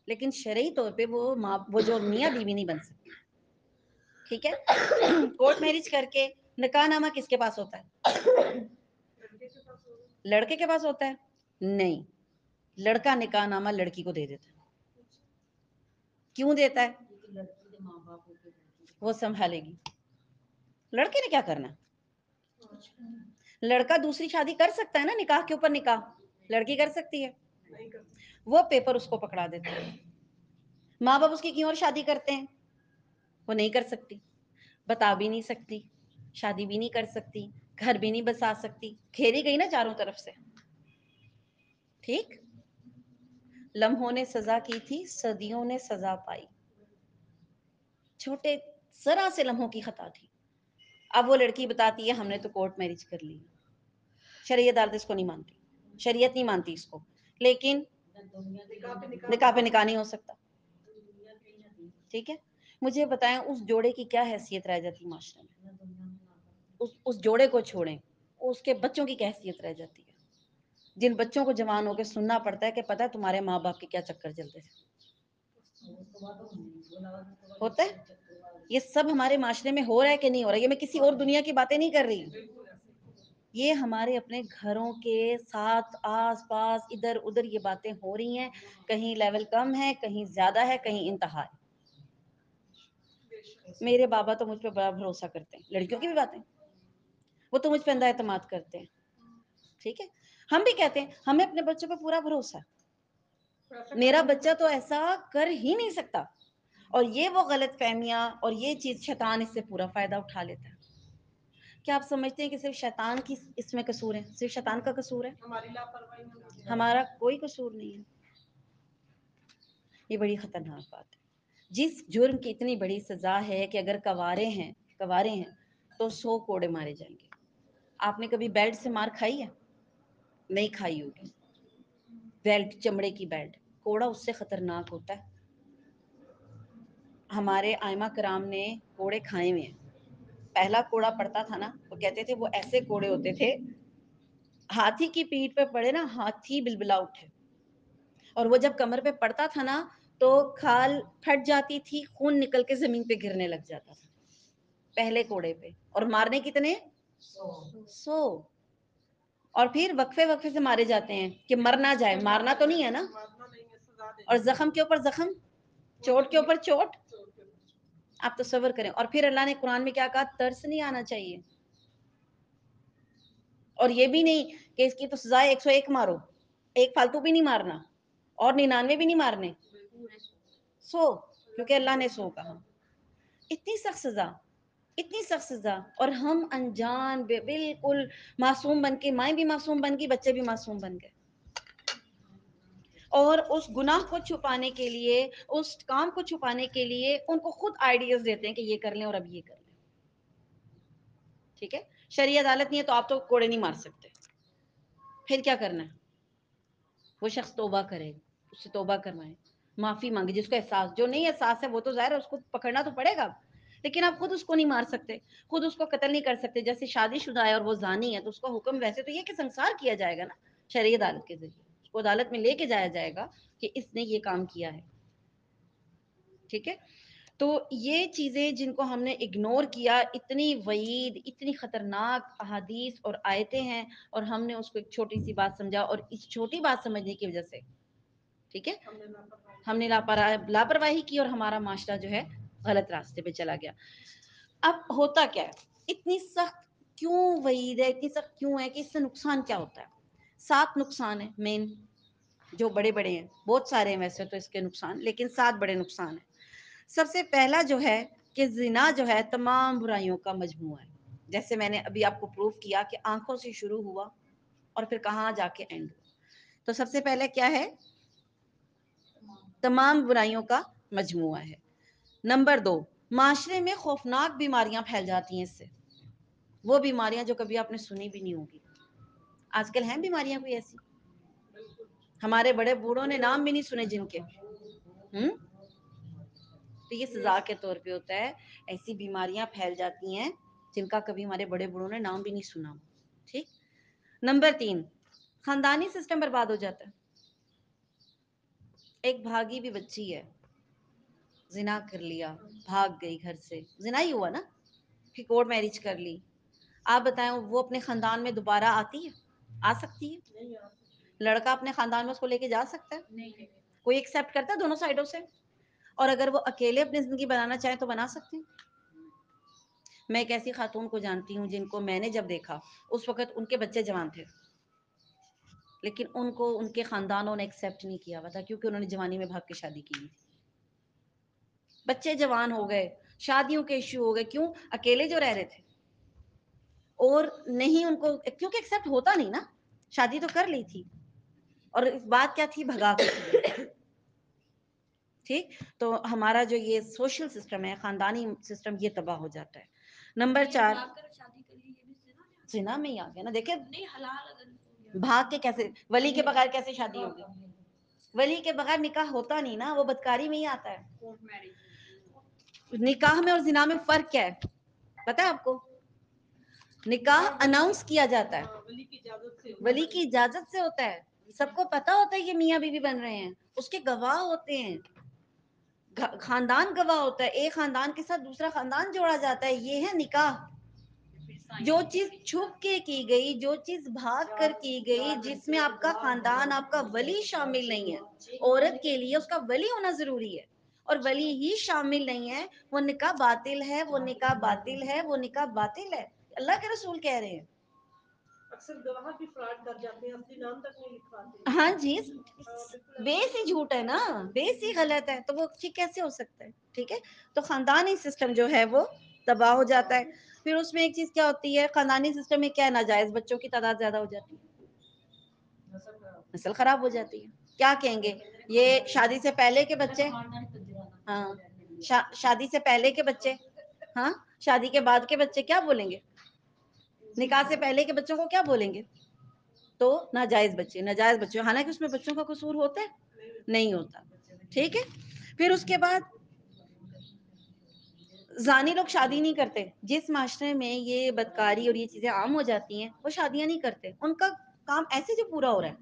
Speaker 1: لیکن شرعی طور پہ وہ جو میاں بیوی نہیں بن سکتی. ٹھیک ہے, کورٹ میرج کر کے نکاح نامہ کس کے پاس ہوتا ہے؟ لڑکے کے پاس ہوتا ہے؟ نہیں, لڑکا نکاح نامہ لڑکی کو دے دیتا ہے. کیوں دیتا ہے؟ وہ سنبھالے گی. لڑکے نے کیا کرنا؟ لڑکا دوسری شادی کر سکتا ہے نا, نکاح کے اوپر نکاح, لڑکی کر سکتی ہے؟ وہ پیپر اس کو پکڑا دیتا ہے. ماں باپ اس کی کیوں اور شادی کرتے ہیں؟ وہ نہیں کر سکتی, بتا بھی نہیں سکتی, شادی بھی نہیں کر سکتی, گھر بھی نہیں بسا سکتی, گھیری گئی نا چاروں طرف سے. ٹھیک, لمحوں نے سزا کی تھی, صدیوں نے سزا پائی. چھوٹے ذرا سے لمحوں کی خطا تھی. اب وہ لڑکی بتاتی ہے ہم نے تو کورٹ میرج کر لی. شریعت عدالت اس کو نہیں مانتی, شریعت نہیں مانتی اس کو, لیکن نکاح پہ نکاح نہیں ہو سکتا. ٹھیک ہے, مجھے بتائیں اس جوڑے کی کیا حیثیت رہ جاتی معاشرے میں؟ اس جوڑے کو چھوڑیں, اس کے بچوں کی کیا حیثیت رہ جاتی ہے, جن بچوں کو جوان ہو کے سننا پڑتا ہے کہ پتہ ہے تمہارے ماں باپ کے کیا چکر چلتے تھے. ہوتا ہے, یہ سب ہمارے معاشرے میں ہو رہا ہے کہ نہیں ہو رہا ہے؟ یہ میں کسی اور دنیا کی باتیں نہیں کر رہی, یہ ہمارے اپنے گھروں کے ساتھ آس پاس ادھر ادھر یہ باتیں ہو رہی ہیں. کہیں لیول کم ہے, کہیں زیادہ ہے, کہیں انتہا ہے. میرے بابا تو مجھ پہ بڑا بھروسہ کرتے ہیں, لڑکیوں کی بھی باتیں, وہ تو مجھ پہ اندھا اعتماد کرتے ہیں. ٹھیک ہے, ہم بھی کہتے ہیں ہمیں اپنے بچوں پہ پورا بھروسہ ہے, میرا بچہ تو ایسا کر ہی نہیں سکتا. اور یہ وہ غلط فہمیاں اور یہ چیز شیطان اس سے پورا فائدہ اٹھا لیتا ہے. کیا آپ سمجھتے ہیں کہ صرف شیطان کی اس میں قصور ہے؟ صرف شیطان کا قصور ہے, ہمارا کوئی قصور نہیں ہے. یہ بڑی خطرناک بات ہے. جس جرم کی اتنی بڑی سزا ہے کہ اگر کوارے ہیں تو 100 کوڑے مارے جائیں گے. آپ نے کبھی بیلٹ سے مار کھائی ہے؟ نہیں کھائی ہوگی. بیلٹ, چمڑے کی بیلٹ کوڑا اس سے خطرناک ہوتا ہے. ہمارے آئمہ کرام نے کوڑے کھائے ہوئے ہیں. پہلا کوڑا پڑتا تھا نا، وہ کہتے تھے وہ ایسے کوڑے ہوتے تھے، ہاتھی کی پیٹھ پہ پڑے نا ہاتھی بلبلا اٹھے. اور وہ جب کمر پہ پڑتا تھا نا تو کھال پھٹ جاتی تھی، خون نکل کے زمین پہ گرنے لگ جاتا تھا پہلے کوڑے پہ. اور مارنے کتنے؟ 100. اور پھر وقفے وقفے سے مارے جاتے ہیں کہ مر نہ جائے. مارنا تو نہیں ہے نا. اور زخم کے اوپر زخم، چوٹ کے اوپر چوٹ. آپ تصور کریں. اور پھر اللہ نے قرآن میں کیا کہا؟ ترس نہیں آنا چاہیے. اور یہ بھی نہیں کہ اس کی تو سزا 101 مارو، ایک فالتو بھی نہیں مارنا اور 99 بھی نہیں مارنے، 100، کیونکہ اللہ نے 100 کہا. اتنی سخت سزا، اتنی سخت سزا. اور ہم انجان بالکل معصوم بن کے، مائیں بھی معصوم بن گئی، بچے بھی معصوم بن گئے. اور اس گناہ کو چھپانے کے لیے، اس کام کو چھپانے کے لیے ان کو خود آئیڈیاز دیتے ہیں کہ یہ کر لیں اور اب یہ کر لیں. ٹھیک ہے، شرعی عدالت نہیں ہے تو آپ تو کوڑے نہیں مار سکتے. پھر کیا کرنا ہے؟ وہ شخص توبہ کرے، اس سے توبہ کروائیں، معافی مانگے. جس کو احساس، جو نہیں احساس ہے وہ تو ظاہر ہے اس کو پکڑنا تو پڑے گا، لیکن آپ خود اس کو نہیں مار سکتے، خود اس کو قتل نہیں کر سکتے. جیسے شادی شدہ ہے اور وہ زانی ہے تو اس کا حکم ویسے تو یہ کہ سنسار کیا جائے گا نا، شرعی عدالت کے ذریعے اس کو عدالت میں لے کے جایا جائے گا کہ اس نے یہ کام کیا ہے. ٹھیک ہے. تو یہ چیزیں جن کو ہم نے اگنور کیا، اتنی وعید، اتنی خطرناک احادیث اور آیتیں ہیں، اور ہم نے اس کو ایک چھوٹی سی بات سمجھا. اور اس چھوٹی بات سمجھنے کی وجہ سے، ٹھیک ہے، ہم نے لاپرواہی کی اور ہمارا معاشرہ جو ہے غلط راستے پہ چلا گیا. اب ہوتا کیا ہے؟ اتنی سخت کیوں وعید ہے، اتنی سخت کیوں ہے کہ اس سے نقصان کیا ہوتا ہے؟ 7 نقصان ہیں مین، جو بڑے بڑے ہیں. بہت سارے ہیں ویسے تو اس کے نقصان، لیکن 7 بڑے نقصان ہیں. سب سے پہلا جو ہے کہ زنا جو ہے تمام برائیوں کا مجموعہ ہے. جیسے میں نے ابھی آپ کو پروف کیا کہ آنکھوں سے شروع ہوا اور پھر کہاں جا کے اینڈ ہوا. تو سب سے پہلے کیا ہے؟ تمام برائیوں کا مجموعہ ہے. نمبر 2، معاشرے میں خوفناک بیماریاں پھیل جاتی ہیں اس سے. وہ بیماریاں جو کبھی آپ نے سنی بھی نہیں ہوگی. آج کل ہیں بیماریاں کوئی ایسی؟ ہمارے بڑے بوڑھوں نے نام بھی نہیں سنے جن کے. تو یہ سزا کے طور پہ ہوتا ہے. ایسی بیماریاں پھیل جاتی ہیں جن کا کبھی ہمارے بڑے بوڑھوں نے نام بھی نہیں سنا. ٹھیک. نمبر 3، خاندانی سسٹم برباد ہو جاتا ہے. ایک بھاگی بھی بچی ہے، زنا کر لیا، بھاگ گئی گھر سے، زنا ہی ہوا نا، پھر کورٹ میرج کر لی. آپ بتائیں وہ اپنے خاندان میں دوبارہ آتی ہے؟ آ سکتی ہے؟ لڑکا اپنے خاندان میں اس کو لے کے جا سکتا ہے؟ کوئی ایکسیپٹ کرتا ہے دونوں سائڈوں سے؟ اور اگر وہ اکیلے اپنی زندگی بنانا چاہیں تو بنا سکتے ہیں. میں ایک ایسی خاتون کو جانتی ہوں جن کو میں نے جب دیکھا اس وقت ان کے بچے جوان تھے، لیکن ان کو ان کے خاندانوں نے ایکسیپٹ نہیں کیا ہوا تھا کیونکہ انہوں نے جوانی میں بھاگ کے شادی کی تھی. بچے جوان ہو گئے، شادیوں کے ایشو ہو گئے. کیوں؟ اکیلے جو رہ رہے تھے اور نہیں ان کو، کیونکہ ایکسیپٹ ہوتا نہیں نا. شادی تو کر لی تھی اور بات کیا تھی؟ بھگا کے. ٹھیک. تو ہمارا جو یہ سوشل سسٹم ہے، خاندانی سسٹم، یہ تباہ ہو جاتا ہے. نمبر 4، زنا میں ہی آ گیا نا. دیکھیں بھاگ کے کیسے، ولی کے بغیر کیسے شادی ہوگی؟ ولی کے بغیر نکاح ہوتا نہیں نا، وہ بدکاری میں ہی آتا ہے. نکاح میں اور زنا میں فرق کیا ہے پتہ ہے آپ کو؟ نکاح اناؤنس کیا جاتا ہے، ولی کی اجازت سے ہوتا ہے. سب کو پتا ہوتا ہے یہ میاں بیوی بن رہے ہیں، اس کے گواہ ہوتے ہیں، خاندان گواہ ہوتا ہے، ایک خاندان کے ساتھ دوسرا خاندان جوڑا جاتا ہے. یہ ہے نکاح. جو چیز چھپ کے کی گئی، جو چیز بھاگ کر کی گئی، جس میں آپ کا خاندان، آپ کا ولی شامل نہیں ہے. عورت کے لیے اس کا ولی ہونا ضروری ہے، اور ولی ہی شامل نہیں ہے، وہ نکاح باطل ہے، وہ نکاح باطل ہے، وہ نکاح باطل ہے. اللہ کے رسول کہہ رہے ہیں. اکثر گواہ بھی فراڈ کر جاتے ہیں، اپنے نام تک نہیں لکھواتے. ہاں جی، بیس ہی جھوٹ ہے نا، بیس ہی غلط ہے، تو وہ کیسے ہو سکتا ہے؟ ٹھیک ہے. تو خاندانی سسٹم جو ہے وہ تباہ ہو جاتا ہے. پھر اس میں ایک چیز کیا ہوتی ہے، خاندانی سسٹم میں کیا ناجائز بچوں کی تعداد زیادہ ہو جاتی ہے، نسل خراب ہو جاتی ہے. کیا کہیں گے یہ شادی سے پہلے کے بچے، ہاں شادی سے پہلے کے بچے، ہاں شادی کے بعد کے بچے کیا بولیں گے؟ نکاح سے پہلے کے بچوں کو کیا بولیں گے؟ تو ناجائز بچے حالانکہ اس میں بچوں کا قصور ہوتا ہے نہیں ہوتا. ٹھیک ہے. پھر اس کے بعد زانی لوگ شادی نہیں کرتے. جس معاشرے میں یہ بدکاری اور یہ چیزیں عام ہو جاتی ہیں وہ شادیاں نہیں کرتے. ان کا کام ایسے جو پورا ہو رہا ہے.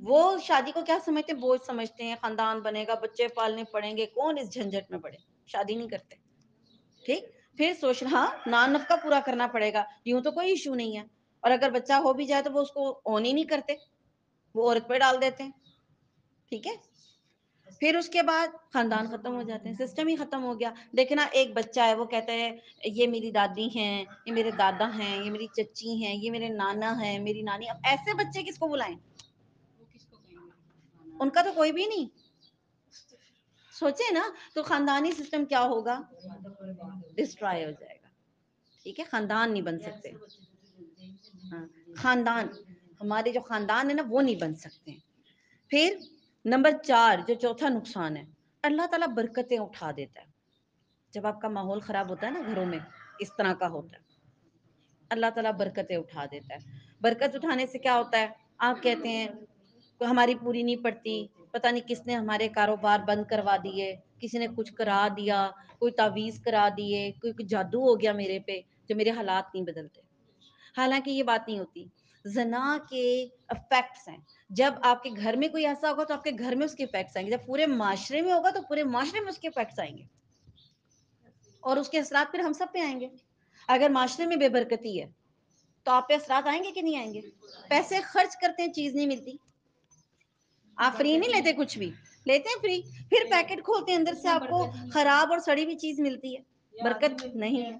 Speaker 1: وہ شادی کو کیا سمجھتے ہیں؟ بوجھ سمجھتے ہیں. خاندان بنے گا, بچے پالنے پڑیں گے, کون اس جھنجٹ میں پڑے. شادی نہیں کرتے. ٹھیک. پھر سوچنا ہاں نان نفقہ پورا کرنا پڑے گا, یوں تو کوئی ایشو نہیں ہے. اور اگر بچہ ہو بھی جائے تو وہ اس کو اون ہی نہیں کرتے, وہ عورت پہ ڈال دیتے ہیں. ٹھیک ہے. پھر اس کے بعد خاندان ختم ہو جاتے ہیں, سسٹم ہی ختم ہو گیا. دیکھنا ایک بچہ ہے وہ کہتا ہے یہ میری دادی ہیں, یہ میرے دادا ہیں, یہ میری چچی ہیں, یہ میرے نانا ہیں, میری نانی. اب ایسے بچے کس کو بلائیں؟ ان کا تو کوئی بھی نہیں. سوچے نا, تو خاندانی سسٹم کیا ہوگا؟ ڈسٹرائے ہو جائے گا. ٹھیک ہے. خاندان نہیں بن سکتے. ہاں خاندان, ہمارے جو خاندان ہے نا وہ نہیں بن سکتے. پھر نمبر 4 جو چوتھا نقصان ہے, اللہ تعالیٰ برکتیں اٹھا دیتا ہے. جب آپ کا ماحول خراب ہوتا ہے نا گھروں میں اس طرح کا ہوتا ہے, اللہ تعالیٰ برکتیں اٹھا دیتا ہے. برکت اٹھانے سے کیا ہوتا ہے؟ آپ کہتے ہیں ہماری پوری نہیں پڑتی, پتہ نہیں کس نے ہمارے کاروبار بند کروا دیے, کسی نے کچھ کرا دیا, کوئی تعویذ کرا دیے, کوئی جادو ہو گیا میرے پہ جو میرے حالات نہیں بدلتے. حالانکہ یہ بات نہیں ہوتی. زنا کے افیکٹس ہیں. جب آپ کے گھر میں کوئی ایسا ہوگا تو آپ کے گھر میں اس کے افیکٹس آئیں گے. جب پورے معاشرے میں ہوگا تو پورے معاشرے میں اس کے افیکٹس آئیں گے, اور اس کے اثرات پھر ہم سب پہ آئیں گے. اگر معاشرے میں بے برکتی ہے تو آپ پہ اثرات آئیں گے کہ نہیں آئیں گے؟ پیسے خرچ کرتے ہیں, چیز نہیں ملتی. آپ فری نہیں لیتے, کچھ بھی لیتے ہیں فری, پھر پیکٹ کھولتے ہیں اندر سے آپ کو خراب اور سڑی ہوئی چیز ملتی ہے. برکت نہیں ہے,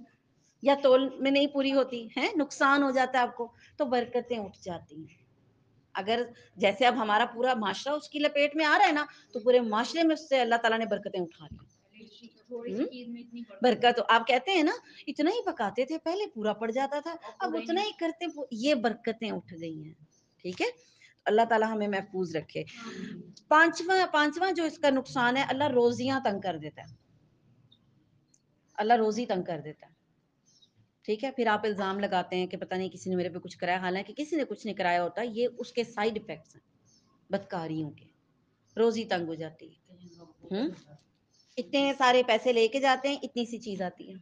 Speaker 1: یا تول میں نہیں پوری ہوتی ہے, نقصان ہو جاتا ہے آپ کو, تو برکتیں اٹھ جاتی ہیں. اگر جیسے اب ہمارا پورا معاشرہ اس کی لپیٹ میں آ رہا ہے نا, تو پورے معاشرے میں اس سے اللہ تعالیٰ نے برکتیں اٹھا لی. برکت آپ کہتے ہیں نا اتنا ہی پکاتے تھے پہلے پورا پڑ جاتا تھا, اب اتنا ہی کرتے, یہ برکتیں اٹھ گئی ہیں. ٹھیک ہے. اللہ تعالیٰ ہمیں محفوظ رکھے. پانچواں جو اس کا نقصان ہے, اللہ روزیاں تنگ کر دیتا ہے. اللہ روزی تنگ کر دیتا ہے. ٹھیک ہے. پھر آپ الزام لگاتے ہیں کہ پتہ نہیں کسی نے میرے پہ کچھ کرایا, حالانکہ کسی نے کچھ نہیں کرایا ہوتا. یہ اس کے سائیڈ افیکٹس ہیں بدکاریوں کے. روزی تنگ ہو جاتی ہے. اتنے سارے پیسے لے کے جاتے ہیں, اتنی سی چیز آتی ہے,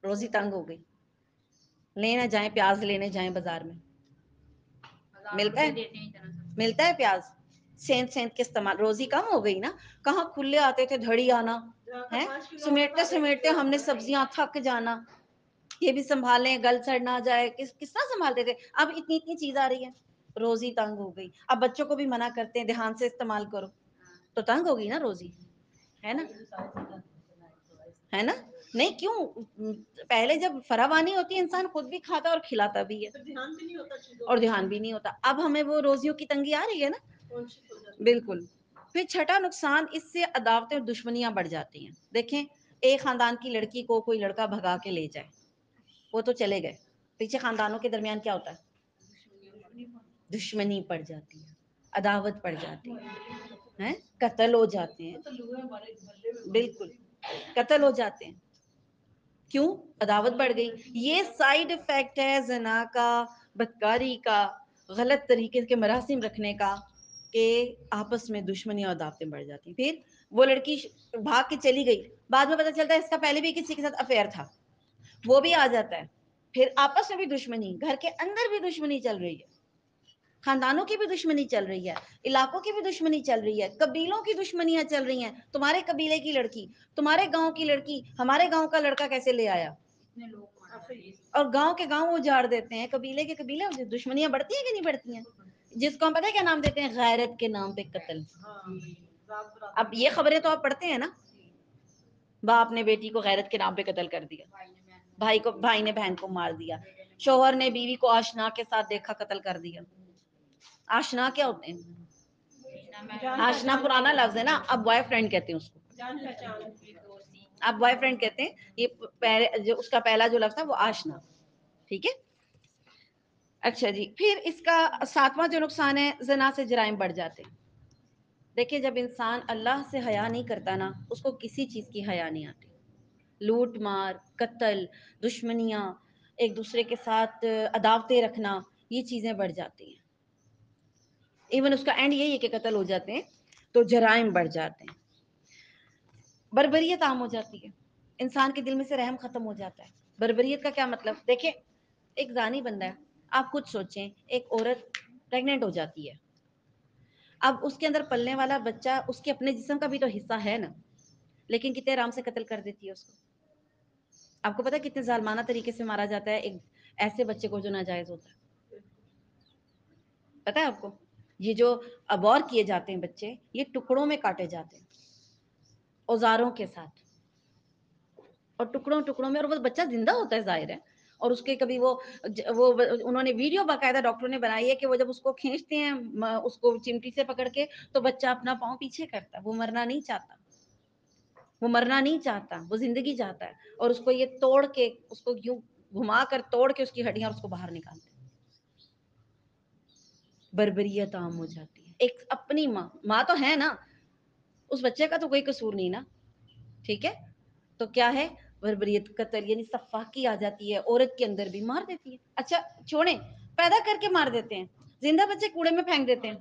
Speaker 1: روزی تنگ ہو گئی. لینا جائیں پیاز لینے جائیں بازار میں, ملتا ہے پیاز سینت سینت کے استعمال. روزی کم ہو گئی نا. کہاں کھلے آتے تھے دھڑی آنا ہے, سمیٹتے سمیٹتے ہم نے سبزیاں تھک جانا, یہ بھی سنبھالیں گل سڑ نہ جائے, کس طرح سنبھالتے تھے. اب اتنی اتنی چیز آ رہی ہے, روزی تنگ ہو گئی. اب بچوں کو بھی منع کرتے ہیں دھیان سے استعمال کرو, تو تنگ ہوگی نا روزی, ہے نا, ہے نا. نہیں کیوں, پہلے جب فراوانی ہوتی ہے انسان خود بھی کھاتا اور کھلاتا بھی ہے, اور دھیان بھی نہیں ہوتا. اب ہمیں وہ روزیوں کی تنگی آ رہی ہے نا. بالکل. پھر چھٹا نقصان, اس سے عداوتیں اور دشمنیاں بڑھ جاتی ہیں. دیکھیں ایک خاندان کی لڑکی کو کوئی لڑکا بھگا کے لے جائے, وہ تو چلے گئے, پیچھے خاندانوں کے درمیان کیا ہوتا ہے؟ دشمنی پڑ جاتی ہے, عداوت پڑ جاتی ہے, قتل ہو جاتے ہیں. بالکل قتل ہو جاتے ہیں. کیوں؟ عداوت بڑھ گئی. یہ سائیڈ افیکٹ ہے زنا کا, بدکاری کا, غلط طریقے کے مراسم رکھنے کا, کہ آپس میں دشمنی اور عداوتیں بڑھ جاتی ہیں. پھر وہ لڑکی بھاگ کے چلی گئی, بعد میں پتہ چلتا ہے اس کا پہلے بھی کسی کے ساتھ افیئر تھا, وہ بھی آ جاتا ہے. پھر آپس میں بھی دشمنی, گھر کے اندر بھی دشمنی چل رہی ہے, خاندانوں کی بھی دشمنی چل رہی ہے, علاقوں کی بھی دشمنی چل رہی ہے, قبیلوں کی دشمنیاں چل رہی ہیں. تمہارے قبیلے کی لڑکی, تمہارے گاؤں کی لڑکی, ہمارے گاؤں کا لڑکا کیسے لے آیا, اور گاؤں کے گاؤں اجاڑ دیتے ہیں, قبیلے کے قبیلے. دشمنیاں بڑھتی ہیں کہ نہیں بڑھتی ہیں؟ جس کو ہم پتہ ہے کیا نام دیتے ہیں, غیرت کے نام پہ قتل. اب یہ خبریں تو آپ پڑھتے ہیں نا, باپ نے بیٹی کو غیرت کے نام پہ قتل کر دیا, بھائی نے بہن کو مار دیا, شوہر نے بیوی کو آشنا کے ساتھ دیکھا قتل کر دیا. آشنا کیا ہوتے ہیں؟ آشنا پرانا لفظ ہے نا, اب بوائے فرینڈ کہتے ہیں اس کو, اب بوائے فرینڈ کہتے ہیں. یہ جو اس کا پہلا جو لفظ تھا وہ آشنا. ٹھیک ہے. اچھا جی. پھر اس کا 7واں جو نقصان ہے, زنا سے جرائم بڑھ جاتے ہیں. دیکھیں جب انسان اللہ سے حیا نہیں کرتا نا, اس کو کسی چیز کی حیا نہیں آتی. لوٹ مار, قتل, دشمنیاں, ایک دوسرے کے ساتھ عداوتیں رکھنا, یہ چیزیں بڑھ جاتی ہیں. ایون اس کا اینڈ یہی ہے کہ قتل ہو جاتے ہیں تو جرائم بڑھ جاتے ہیں، بربریت عام ہو جاتی ہے، انسان کے دل میں سے رحم ختم ہو جاتا ہے۔ بربریت کا کیا مطلب؟ دیکھیں ایک زانی بندہ ہے، آپ خود سوچیں ایک عورت پریگننٹ ہو جاتی ہے، اب اس کے اندر پلنے والا بچہ اس کے اپنے جسم کا بھی تو حصہ ہے نا، لیکن کتنے آرام سے قتل کر دیتی ہے اس کو۔ آپ کو پتا ہے کتنے ظالمانہ طریقے سے مارا جاتا ہے ایک ایسے بچے کو جو ناجائز ہوتا ہے؟ پتا ہے آپ کو یہ جو ابور کیے جاتے ہیں بچے، یہ ٹکڑوں میں کاٹے جاتے ہیں اوزاروں کے ساتھ، اور ٹکڑوں ٹکڑوں میں، اور وہ بچہ زندہ ہوتا ہے ظاہر ہے، اور اس کے کبھی وہ انہوں نے ویڈیو باقاعدہ ڈاکٹروں نے بنائی ہے کہ وہ جب اس کو کھینچتے ہیں اس کو چمٹی سے پکڑ کے، تو بچہ اپنا پاؤں پیچھے کرتا ہے، وہ مرنا نہیں چاہتا، وہ مرنا نہیں چاہتا، وہ زندگی چاہتا ہے، اور اس کو یہ توڑ کے اس کو یوں گھما کر توڑ کے اس کی ہڈیاں اس کو باہر نکالتے ہیں۔ بربریت عام ہو جاتی ہے۔ ایک اپنی ماں تو ہے نا، اس بچے کا تو کوئی قصور نہیں نا، ٹھیک ہے، تو کیا ہے بربریت، قتل، یعنی سفاکی آ جاتی ہے عورت کے اندر بھی، مار دیتی ہے۔ اچھا چھوڑیں، پیدا کر کے مار دیتے ہیں، زندہ بچے کوڑے میں پھینک دیتے ہیں،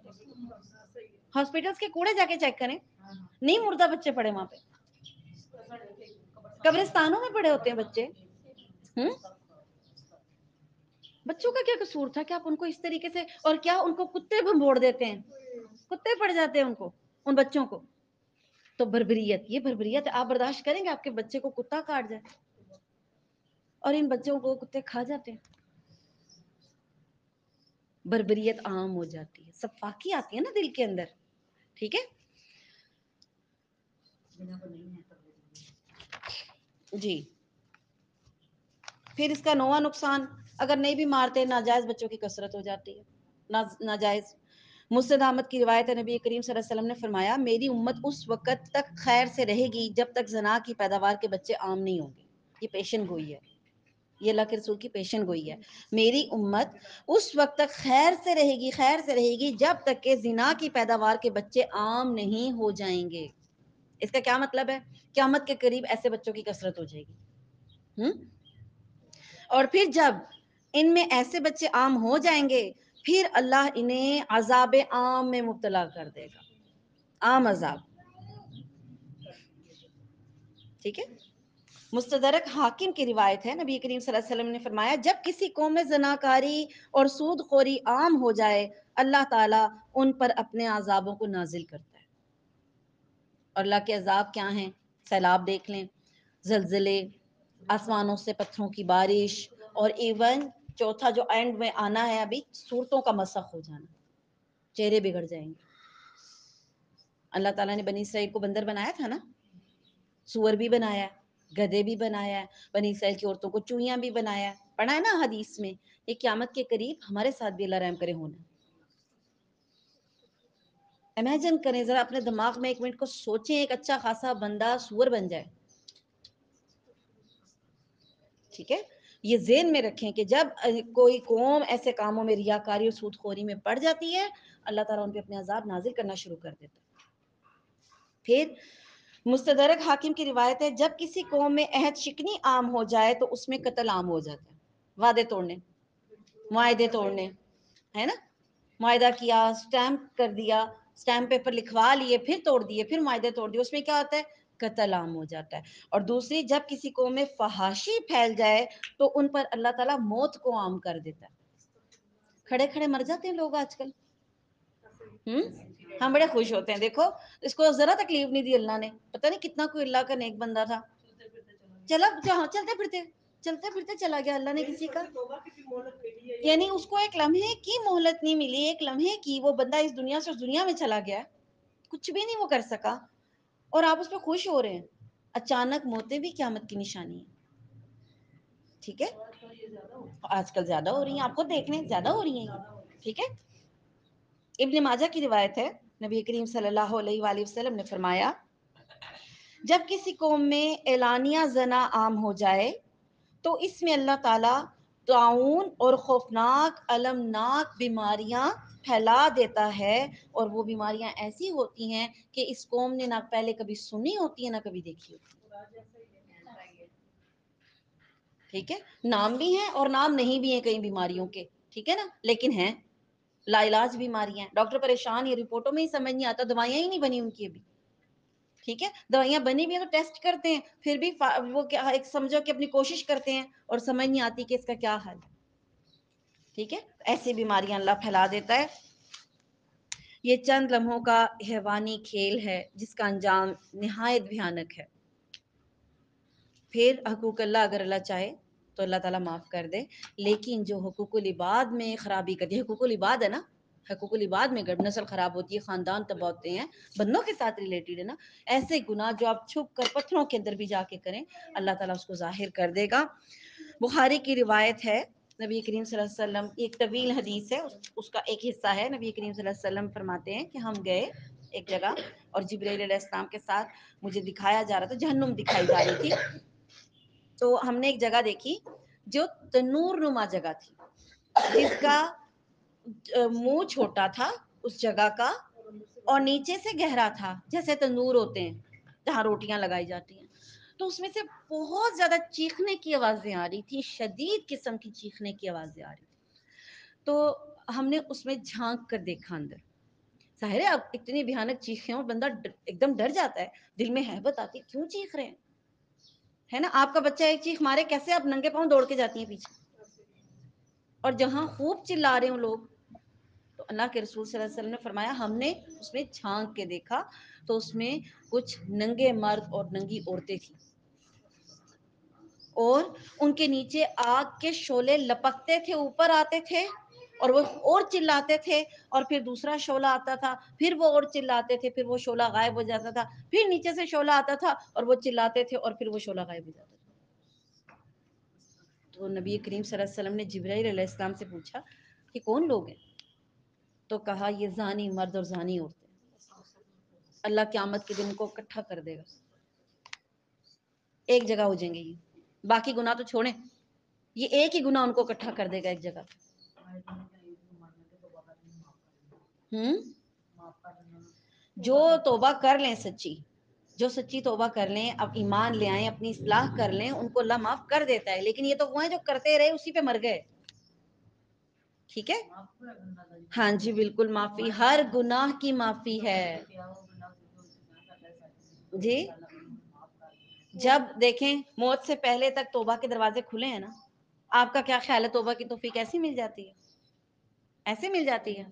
Speaker 1: ہاسپٹلس کے کوڑے جا کے چیک کریں، نہیں مردہ بچے پڑے وہاں پہ، قبرستانوں میں پڑے ہوتے ہیں بچے۔ بچوں کا کیا قصور تھا کہ آپ ان کو اس طریقے سے، اور کیا ان کو کتے بھمبوڑ دیتے ہیں، کتے پڑ جاتے ہیں ان کو، ان بچوں کو۔ تو بربریت، یہ بربریت آپ برداشت کریں گے آپ کے بچے کو کتا کاٹ جائے؟ اور ان بچوں کو کتے کھا جاتے ہیں۔ بربریت عام ہو جاتی ہے، صفاکی آتی ہے نا دل کے اندر، ٹھیک ہے جی۔ پھر اس کا نواں نقصان، اگر نہیں بھی مارتے ناجائز بچوں کی کثرت ہو جاتی ہے، ناجائز۔ مسند احمد کی روایت ہے، نبی کریم صلی اللہ علیہ وسلم نے فرمایا میری امت اس وقت تک خیر سے رہے گی جب تک زنا کی پیداوار کے بچے عام نہیں ہوں گے۔ یہ پیشن گوئی ہے، یہ اللہ کے رسول کی پیشن گوئی ہے، میری امت اس وقت تک خیر سے رہے گی، خیر سے رہے گی جب تک کہ زنا کی پیداوار کے بچے عام نہیں ہو جائیں گے۔ اس کا کیا مطلب ہے؟ قیامت کے قریب ایسے بچوں کی کثرت ہو جائے گی، اور پھر جب ان میں ایسے بچے عام ہو جائیں گے، پھر اللہ انہیں عذاب عام میں مبتلا کر دے گا، عام عذاب، ٹھیک ہے۔ مستدرک حاکم کی روایت ہے، نبی کریم صلی اللہ علیہ وسلم نے فرمایا جب کسی قوم میں زناکاری اور سود خوری عام ہو جائے، اللہ تعالیٰ ان پر اپنے عذابوں کو نازل کرتا ہے۔ اور اللہ کے عذاب کیا ہیں؟ سیلاب دیکھ لیں، زلزلے، آسمانوں سے پتھروں کی بارش، اور ایون چوتھا جو اینڈ میں آنا ہے ابھی، صورتوں کا مسخ ہو جانا، چہرے بگڑ جائیں گے۔ اللہ تعالیٰ نے بنی اسرائیل کو بندر بنایا تھا نا، سور بھی بنایا، گدھے بھی بنایا، بنی اسرائیل کی عورتوں کو چوہیاں بھی بنایا، پڑھا ہے نا حدیث میں۔ یہ قیامت کے قریب ہمارے ساتھ بھی اللہ رحم کرے ہونا۔ امیجن کریں ذرا، اپنے دماغ میں ایک منٹ کو سوچیں، ایک اچھا خاصا بندہ سور بن جائے، ٹھیک ہے۔ یہ ذہن میں رکھیں کہ جب کوئی قوم ایسے کاموں میں، ریاکاری اور سود خوری میں پڑ جاتی ہے، اللہ تعالیٰ ان پہ اپنے عذاب نازل کرنا شروع کر دیتا ہے۔ پھر مستدرک حاکم کی روایت ہے جب کسی قوم میں عہد شکنی عام ہو جائے تو اس میں قتل عام ہو جاتا ہے۔ وعدے توڑنے، معاہدے توڑنے، ہے نا، معاہدہ کیا، سٹیمپ کر دیا، سٹیمپ پیپر لکھوا لیے، پھر توڑ دیے، پھر معاہدے توڑ دیے، اس میں کیا ہوتا ہے؟ قتل عام ہو جاتا ہے۔ اور دوسری، جب کسی قوم میں فحاشی پھیل جائے تو ان پر اللہ تعالیٰ موت کو عام کر دیتا ہے۔ کھڑے کھڑے مر جاتے ہیں لوگ آج کل، ہم بڑے خوش ہوتے ہیں، دیکھو اس کو ذرا تکلیف نہیں دی اللہ نے، پتہ نہیں کتنا کوئی اللہ کا نیک بندہ تھا، چلا جہاں چلتے پھرتے چلا گیا اللہ نے کسی کا، یعنی اس کو ایک لمحے کی مہلت نہیں ملی، ایک لمحے کی، وہ بندہ اس دنیا سے اس دنیا میں چلا گیا، کچھ بھی نہیں وہ کر سکا، اور آپ اس پہ خوش ہو رہے ہیں۔ اچانک موتیں بھی قیامت کی نشانی ہے، ٹھیک ہے، آج کل زیادہ ہو رہی ہیں، آپ خود دیکھ لیں زیادہ ہو رہی ہیں، ٹھیک ہے۔ ابن ماجہ کی روایت ہے، نبی کریم صلی اللہ علیہ وآلہ وسلم نے فرمایا جب کسی قوم میں اعلانیہ زنا عام ہو جائے تو اس میں اللہ تعالیٰ طاعون اور خوفناک المناک بیماریاں پھیلا دیتا ہے، اور وہ بیماریاں ایسی ہوتی ہیں کہ اس قوم نے نہ پہلے کبھی سنی ہوتی ہے نہ کبھی دیکھی ہوتی ہے، ٹھیک ہے، نام بھی ہیں اور نام نہیں بھی ہیں کئی بیماریوں کے، ٹھیک ہے نا، لیکن ہیں۔ لا علاج بیماریاں ہیں، ڈاکٹر پریشان، یہ رپورٹوں میں ہی سمجھ نہیں آتا، دوائیاں ہی نہیں بنی ان کی ابھی، ٹھیک ہے، دوائیاں بنی بھی ہیں تو ٹیسٹ کرتے ہیں، پھر بھی وہ کیا ایک سمجھو کہ اپنی کوشش کرتے ہیں اور سمجھ نہیں آتی کہ اس کا کیا حل ہے، ٹھیک ہے، ایسی بیماریاں اللہ پھیلا دیتا ہے۔ یہ چند لمحوں کا حیوانی کھیل ہے جس کا انجام نہایت بھیانک ہے۔ پھر حقوق اللہ اگر اللہ چاہے تو اللہ تعالیٰ معاف کر دے، لیکن جو حقوق العباد میں خرابی کرتی ہے، حقوق العباد ہے نا، حقوق العباد میں اگر نسل خراب ہوتی ہے، خاندان تباہ ہوتے ہیں، بندوں کے ساتھ ریلیٹڈ ہے نا، ایسے گناہ جو آپ چھپ کر پتھروں کے اندر بھی جا کے کریں، اللہ تعالیٰ اس کو ظاہر کر دے گا۔ بخاری کی روایت ہے، نبی کریم صلی اللہ علیہ وسلم، ایک طویل حدیث ہے، اس کا ایک حصہ ہے، نبی کریم صلی اللہ علیہ وسلم فرماتے ہیں کہ ہم گئے ایک جگہ اور جبرائیل علیہ السلام کے ساتھ مجھے دکھایا جا رہا تھا، جہنم دکھائی جا رہی تھی، تو ہم نے ایک جگہ دیکھی جو تنور نما جگہ تھی، جس کا منہ چھوٹا تھا اس جگہ کا اور نیچے سے گہرا تھا، جیسے تندور ہوتے ہیں جہاں روٹیاں لگائی جاتی ہیں، تو اس میں سے بہت زیادہ چیخنے کی آوازیں آ رہی تھی، شدید قسم کی چیخنے کی آوازیں آ رہی تھی، تو ہم نے اس میں جھانک کر دیکھا اندر، ظاہر ہے اب اتنی بھیانک چیخیں اور بندہ ایک دم ڈر جاتا ہے، دل میں ہیبت آتی، کیوں چیخ رہے ہیں، ہے نا، آپ کا بچہ ایک چیخ مارے کیسے آپ ننگے پاؤں دوڑ کے جاتی ہیں پیچھے، اور جہاں خوب چلا رہے ہوں لوگ، تو اللہ کے رسول صلی اللہ علیہ وسلم نے فرمایا ہم نے اس میں جھانک کے دیکھا تو اس میں کچھ ننگے مرد اور ننگی عورتیں تھیں، اور ان کے نیچے آگ کے شعلے لپکتے تھے، اوپر آتے تھے اور وہ اور چلاتے تھے، اور پھر دوسرا شعلہ آتا تھا، پھر وہ اور چلاتے تھے، پھر وہ شعلہ غائب ہو جاتا تھا، پھر نیچے سے شعلہ آتا تھا اور وہ چلاتے تھے اور پھر وہ شعلہ غائب ہو جاتا تھا۔ تو نبی کریم صلی اللہ علیہ وسلم نے جبرائیل علیہ السلام سے پوچھا کہ کون لوگ ہیں، تو کہا یہ زانی مرد اور زانی عورتیں، اللہ قیامت کے دن کو اکٹھا کر دے گا، ایک جگہ ہو جائیں گے، یہ باقی گناہ تو چھوڑیں، یہ ایک ہی گناہ ان کو اکٹھا کر دے گا ایک جگہ۔ جو توبہ کر لیں سچی، جو سچی توبہ کر لیں، اب ایمان لے آئیں، اپنی اصلاح کر لیں، ان کو اللہ معاف کر دیتا ہے، لیکن یہ تو وہ ہیں جو کرتے رہے اسی پہ مر گئے، ٹھیک ہے، ہاں جی بالکل معافی، ہر گناہ کی معافی ہے جی، جب دیکھیں موت سے پہلے تک توبہ کے دروازے کھلے ہیں نا، آپ کا کیا خیال ہے توبہ کی توفیق ایسی مل جاتی ہے، ایسے مل جاتی ہے؟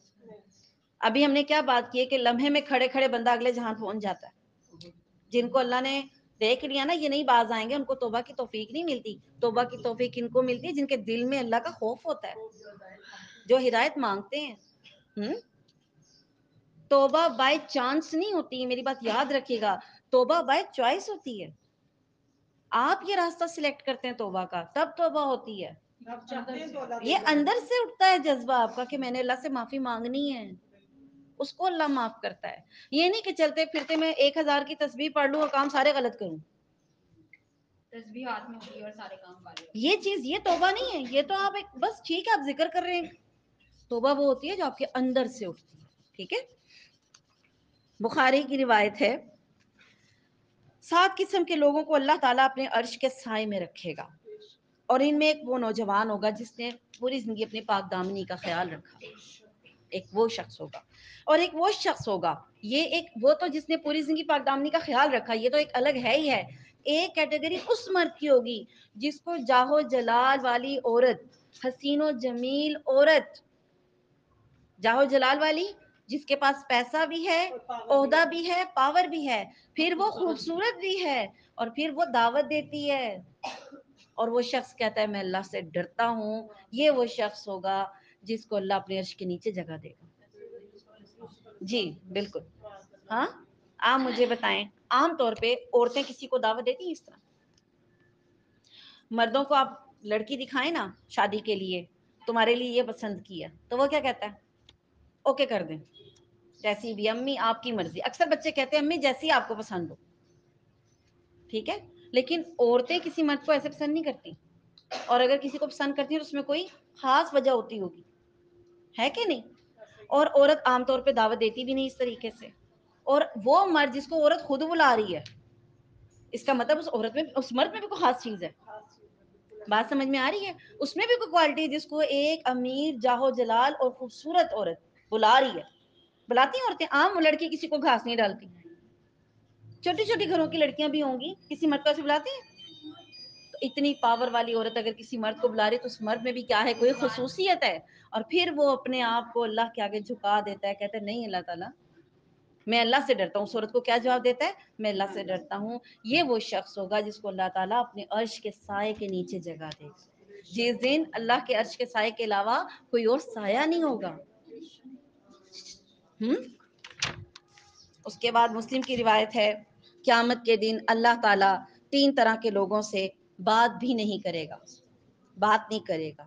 Speaker 1: ابھی ہم نے کیا بات کی ہے کہ لمحے میں کھڑے کھڑے بندہ اگلے جہاں پہنچ جاتا ہے، جن کو اللہ نے دیکھ لیا نا یہ نہیں باز آئیں گے، ان کو توبہ کی توفیق نہیں ملتی، توبہ کی توفیق ان کو ملتی ہے جن کے دل میں اللہ کا خوف ہوتا ہے، جو ہدایت مانگتے ہیں۔ توبہ بائی چانس نہیں ہوتی، میری بات یاد رکھیے گا، توبہ بائی چوائس ہوتی ہے، آپ یہ راستہ سلیکٹ کرتے ہیں توبہ کا تب توبہ ہوتی ہے، یہ اندر سے اٹھتا ہے جذبہ آپ کا کہ میں نے اللہ سے معافی مانگنی ہے، اس کو اللہ معاف کرتا ہے، یہ نہیں کہ چلتے پھرتے میں 1000 کی تسبیح پڑھ لوں اور کام سارے غلط کروں، تسبیح ہاتھ میں ہوتی ہے اور سارے کام غلط، یہ چیز یہ توبہ نہیں ہے، یہ تو آپ ایک بس ٹھیک ہے آپ ذکر کر رہے ہیں، توبہ وہ ہوتی ہے جو آپ کے اندر سے اٹھتی ہے، ٹھیک ہے۔ بخاری کی روایت ہے 7 قسم کے لوگوں کو اللہ تعالیٰ اپنے عرش کے سائے میں رکھے گا، اور ان میں ایک وہ نوجوان ہوگا جس نے پوری زندگی اپنے پاک دامنی کا خیال رکھا، ایک وہ شخص ہوگا، اور ایک وہ شخص ہوگا، یہ ایک وہ تو جس نے پوری زندگی پاک دامنی کا خیال رکھا، یہ تو ایک الگ ہے ہی ہے، ایک کیٹیگری اس مرد کی ہوگی جس کو جاہو جلال والی عورت، حسین و جمیل عورت، جاہو جلال والی جس کے پاس پیسہ بھی ہے، عہدہ بھی ہے، پاور بھی ہے، پھر وہ خوبصورت بھی ہے، اور پھر وہ دعوت دیتی ہے، اور وہ شخص کہتا ہے میں اللہ سے ڈرتا ہوں، یہ وہ شخص ہوگا جس کو اللہ اپنے عرش کے نیچے جگہ دے گا۔ جی بالکل، ہاں آپ مجھے بتائیں عام طور پہ عورتیں کسی کو دعوت دیتی ہیں اس طرح، مردوں کو آپ لڑکی دکھائیں نا شادی کے لیے، تمہارے لیے یہ پسند کیا، تو وہ کیا کہتا ہے اوکے کر دیں، جیسی بھی امی آپ کی مرضی، اکثر بچے کہتے ہیں امی جیسی آپ کو پسند ہو، ٹھیک ہے، لیکن عورتیں کسی مرد کو ایسے پسند نہیں کرتی، اور اگر کسی کو پسند کرتی ہے تو اس میں کوئی خاص وجہ ہوتی ہوگی، ہے کہ نہیں، اور عورت عام طور پہ دعوت دیتی بھی نہیں اس طریقے سے، اور وہ مرد جس کو عورت خود بلا رہی ہے، اس کا مطلب اس عورت میں اس مرد میں بھی کوئی خاص چیز ہے، بات سمجھ میں آ رہی ہے؟ اس میں بھی کوئی کوالٹی جس کو ایک امیر جاہو جلال اور خوبصورت عورت بلا رہی ہے. بلاتی ہیں عورتیں، عام لڑکی کسی کو گھاس نہیں ڈالتی، چھوٹی چھوٹی گھروں کی لڑکیاں بھی ہوں گی، کسی مرد کو ایسے بلاتی ہیں؟ تو اتنی پاور والی عورت اگر کسی مرد کو بلا رہی تو اس مرد میں بھی کیا ہے، کوئی خصوصیت ہے. اور پھر وہ اپنے آپ کو اللہ کے آگے جھکا دیتا ہے، کہتا ہے نہیں اللہ تعالیٰ میں اللہ سے ڈرتا ہوں. اس عورت کو کیا جواب دیتا ہے؟ میں اللہ سے ڈرتا ہوں. یہ وہ شخص ہوگا جس کو اللہ تعالیٰ اپنے عرش کے سائے کے نیچے جگہ دے گا. جس دن اللہ کے عرش کے سائے کے علاوہ کوئی اور سایہ نہیں ہوگا. اس کے بعد مسلم کی روایت ہے قیامت کے دن اللہ تعالیٰ 3 طرح کے لوگوں سے بات بھی نہیں کرے گا. بات نہیں کرے گا،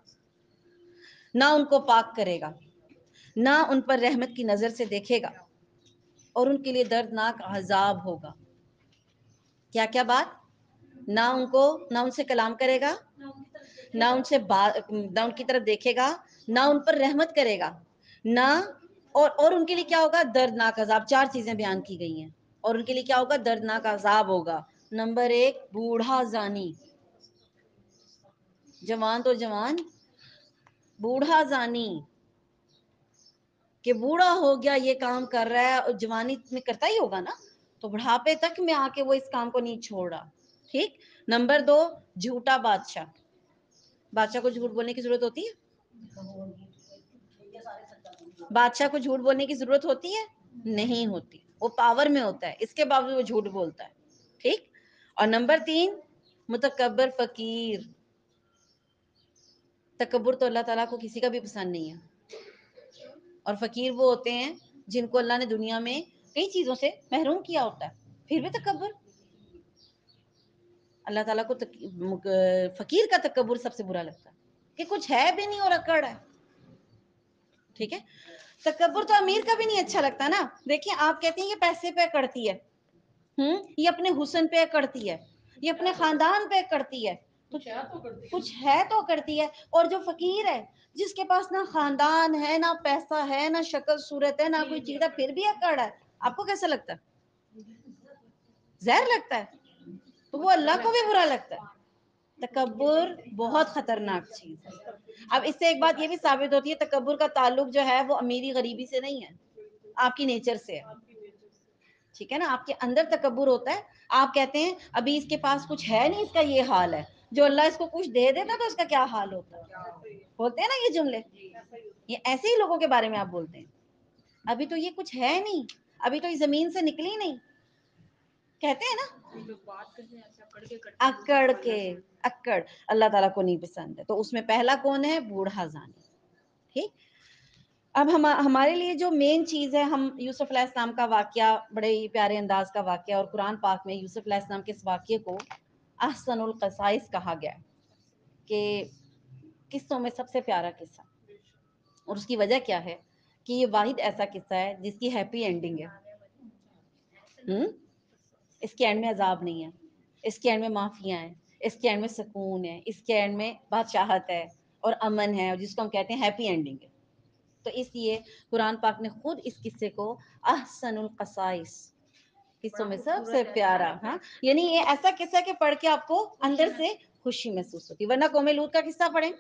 Speaker 1: نہ ان کو پاک کرے گا، نہ ان پر رحمت کی نظر سے دیکھے گا، اور ان کے لیے دردناک عذاب ہوگا. کیا کیا بات؟ نہ ان سے کلام کرے گا، نہ ان کی طرف دیکھے گا، نہ ان پر رحمت کرے گا، نہ اور ان کے لیے کیا ہوگا؟ دردناک عذاب. 4 چیزیں بیان کی گئی ہیں. اور ان کے لیے کیا ہوگا؟ دردناک عذاب ہوگا. نمبر 1 بوڑھا زانی. جوان تو جوان، بوڑھا زانی کہ بوڑھا ہو گیا یہ کام کر رہا ہے، اور جوانی میں کرتا ہی ہوگا نا، تو بڑھاپے تک میں آ کے وہ اس کام کو نہیں چھوڑ رہا. ٹھیک. نمبر 2 جھوٹا بادشاہ. بادشاہ کو جھوٹ بولنے کی ضرورت ہوتی ہے؟ بادشاہ کو جھوٹ بولنے کی ضرورت ہوتی ہے؟ نہیں ہوتی. وہ پاور میں ہوتا ہے، اس کے باوجود وہ جھوٹ بولتا ہے. ٹھیک. اور نمبر 3 متکبر فقیر. تکبر تو اللہ تعالیٰ کو کسی کا بھی پسند نہیں ہے. اور فقیر وہ ہوتے ہیں جن کو اللہ نے دنیا میں کئی چیزوں سے محروم کیا ہوتا ہے، پھر بھی تکبر. اللہ تعالیٰ کو فقیر کا تکبر سب سے برا لگتا ہے کہ کچھ ہے بھی نہیں اور اکڑ ہے. ٹھیک ہے. تکبر تو امیر کا بھی نہیں اچھا لگتا نا. دیکھیں آپ کہتے ہیں یہ پیسے پہ اکڑتی ہے، یہ اپنے حسن پہ اکڑتی ہے، یہ اپنے خاندان پہ اکڑتی ہے، کچھ ہے تو کرتی ہے. اور جو فقیر ہے جس کے پاس نہ خاندان ہے، نہ پیسہ ہے، نہ شکل صورت ہے، نہ کوئی چیز ہے، پھر بھی اکڑ ہے، آپ کو کیسا لگتا ہے؟ زہر لگتا ہے. تو وہ اللہ کو بھی برا لگتا ہے. تکبر بہت خطرناک چیز ہے. اب اس سے ایک بات یہ بھی ثابت ہوتی ہے تکبر کا تعلق جو ہے وہ امیری غریبی سے نہیں ہے، آپ کی نیچر سے ہے. ٹھیک ہے نا. آپ کے اندر تکبر ہوتا ہے. آپ کہتے ہیں ابھی اس کے پاس کچھ ہے نہیں، اس کا یہ حال ہے. جو اللہ اس کو کچھ دے دیتا تو اس کا کیا حال ہوتا. بولتے ہیں نا یہ جملے، یہ ایسے ہی لوگوں کے بارے میں آپ بولتے ہیں. ابھی تو یہ کچھ ہے نہیں، ابھی تو یہ زمین سے نکلی نہیں، کہتے ہیں نا. اکڑ اللہ تعالیٰ کو نہیں پسند ہے. تو اس میں پہلا کون ہے؟ بوڑھا زانی. ٹھیک. اب ہمارے لیے جو مین چیز ہے، ہم یوسف علیہ السلام کا واقعہ بڑے ہی پیارے انداز کا واقعہ، اور قرآن پاک میں یوسف علیہ السلام کے اس واقعے کو احسن القصائص کہا گیا کہ قصوں میں سب سے پیارا قصہ. اور اس کی وجہ کیا ہے کہ یہ واحد ایسا قصہ ہے جس کی ہیپی اینڈنگ ہے. اس کے اینڈ میں عذاب نہیں ہے، اس کے اینڈ میں معافیاں ہیں، اس کے اینڈ میں سکون ہے، اس کے اینڈ میں بادشاہت ہے اور امن ہے، اور جس کو ہم کہتے ہیں ہیپی اینڈنگ ہے. تو اس لیے قرآن پاک نے خود اس قصے کو احسن القصائص، قصوں میں سب سے پیارا، ہاں، یعنی یہ ایسا قصہ کہ پڑھ کے آپ کو اندر سے خوشی محسوس ہوتی. ورنہ قوم لوط کا قصہ پڑھیں،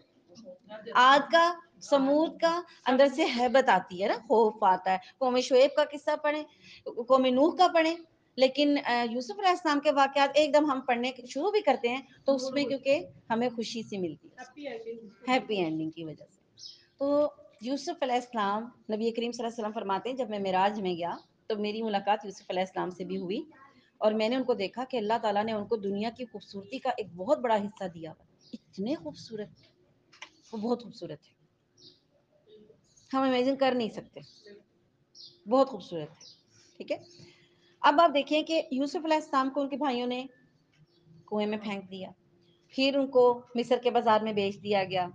Speaker 1: عاد کا، سمود کا، اندر سے ہیبت آتی ہے نا، خوف آتا ہے. قوم شعیب کا قصہ پڑھیں، قوم نوح کا پڑھیں. لیکن یوسف علیہ السلام کے واقعات ایک دم ہم پڑھنے شروع بھی کرتے ہیں تو اس میں کیونکہ ہمیں خوشی سی ملتی ہے، ہیپی اینڈنگ کی وجہ سے. تو یوسف علیہ السلام، نبی کریم صلی اللہ علیہ وسلم فرماتے ہیں جب میں معراج میں گیا تو میری ملاقات یوسف علیہ السلام سے بھی ہوئی، اور میں نے ان کو دیکھا کہ اللہ تعالیٰ نے ان کو دنیا کی خوبصورتی کا ایک بہت بڑا حصہ دیا. اتنے خوبصورت، وہ بہت خوبصورت ہے، ہم امیجن کر نہیں سکتے، بہت خوبصورت ہے. ٹھیک ہے. اب آپ دیکھیں کہ یوسف علیہ السلام کو ان کے بھائیوں نے کنویں میں پھینک دیا، پھر ان کو مصر کے بازار میں بیچ دیا گیا.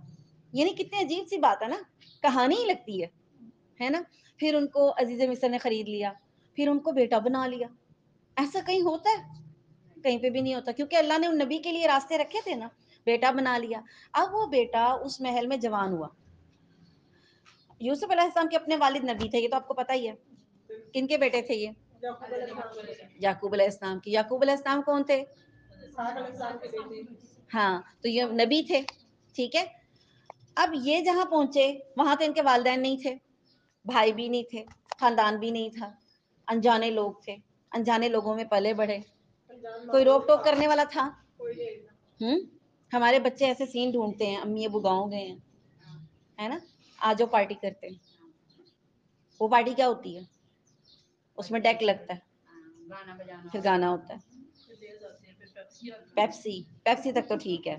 Speaker 1: یعنی کتنی عجیب سی بات ہے نا، کہانی ہی لگتی ہے نا. پھر ان کو عزیز مصر نے خرید لیا، پھر ان کو بیٹا بنا لیا. ایسا کہیں ہوتا ہے؟ کہیں پہ بھی نہیں ہوتا، کیونکہ اللہ نے ان نبی کے لیے راستے رکھے تھے نا. بیٹا بنا لیا. اب وہ بیٹا اس محل میں جوان ہوا. یوسف علیہ السلام کے اپنے والد نبی تھے، یہ تو آپ کو پتہ ہی ہے. کن کے بیٹے تھے یہ؟ یعقوب علیہ السلام کی. یعقوب علیہ السلام کون تھے؟ ہاں تو یہ نبی تھے، ٹھیک ہے. اب یہ جہاں پہنچے وہاں تو ان کے والدین نہیں تھے، بھائی بھی نہیں تھے، خاندان بھی نہیں تھا، انجانے لوگ تھے، انجانے لوگوں میں پلے بڑھے. کوئی روک ٹوک کرنے والا تھا؟ ہمارے بچے ایسے سین ڈھونڈتے ہیں، امی ابو گاؤں گئے ہیں، ہے نا، آج وہ پارٹی کرتے ہیں. وہ پارٹی کیا ہوتی ہے؟ اس میں ڈیک لگتا ہے، پھر گانا ہوتا ہے، پیپسی تک تو ٹھیک ہے،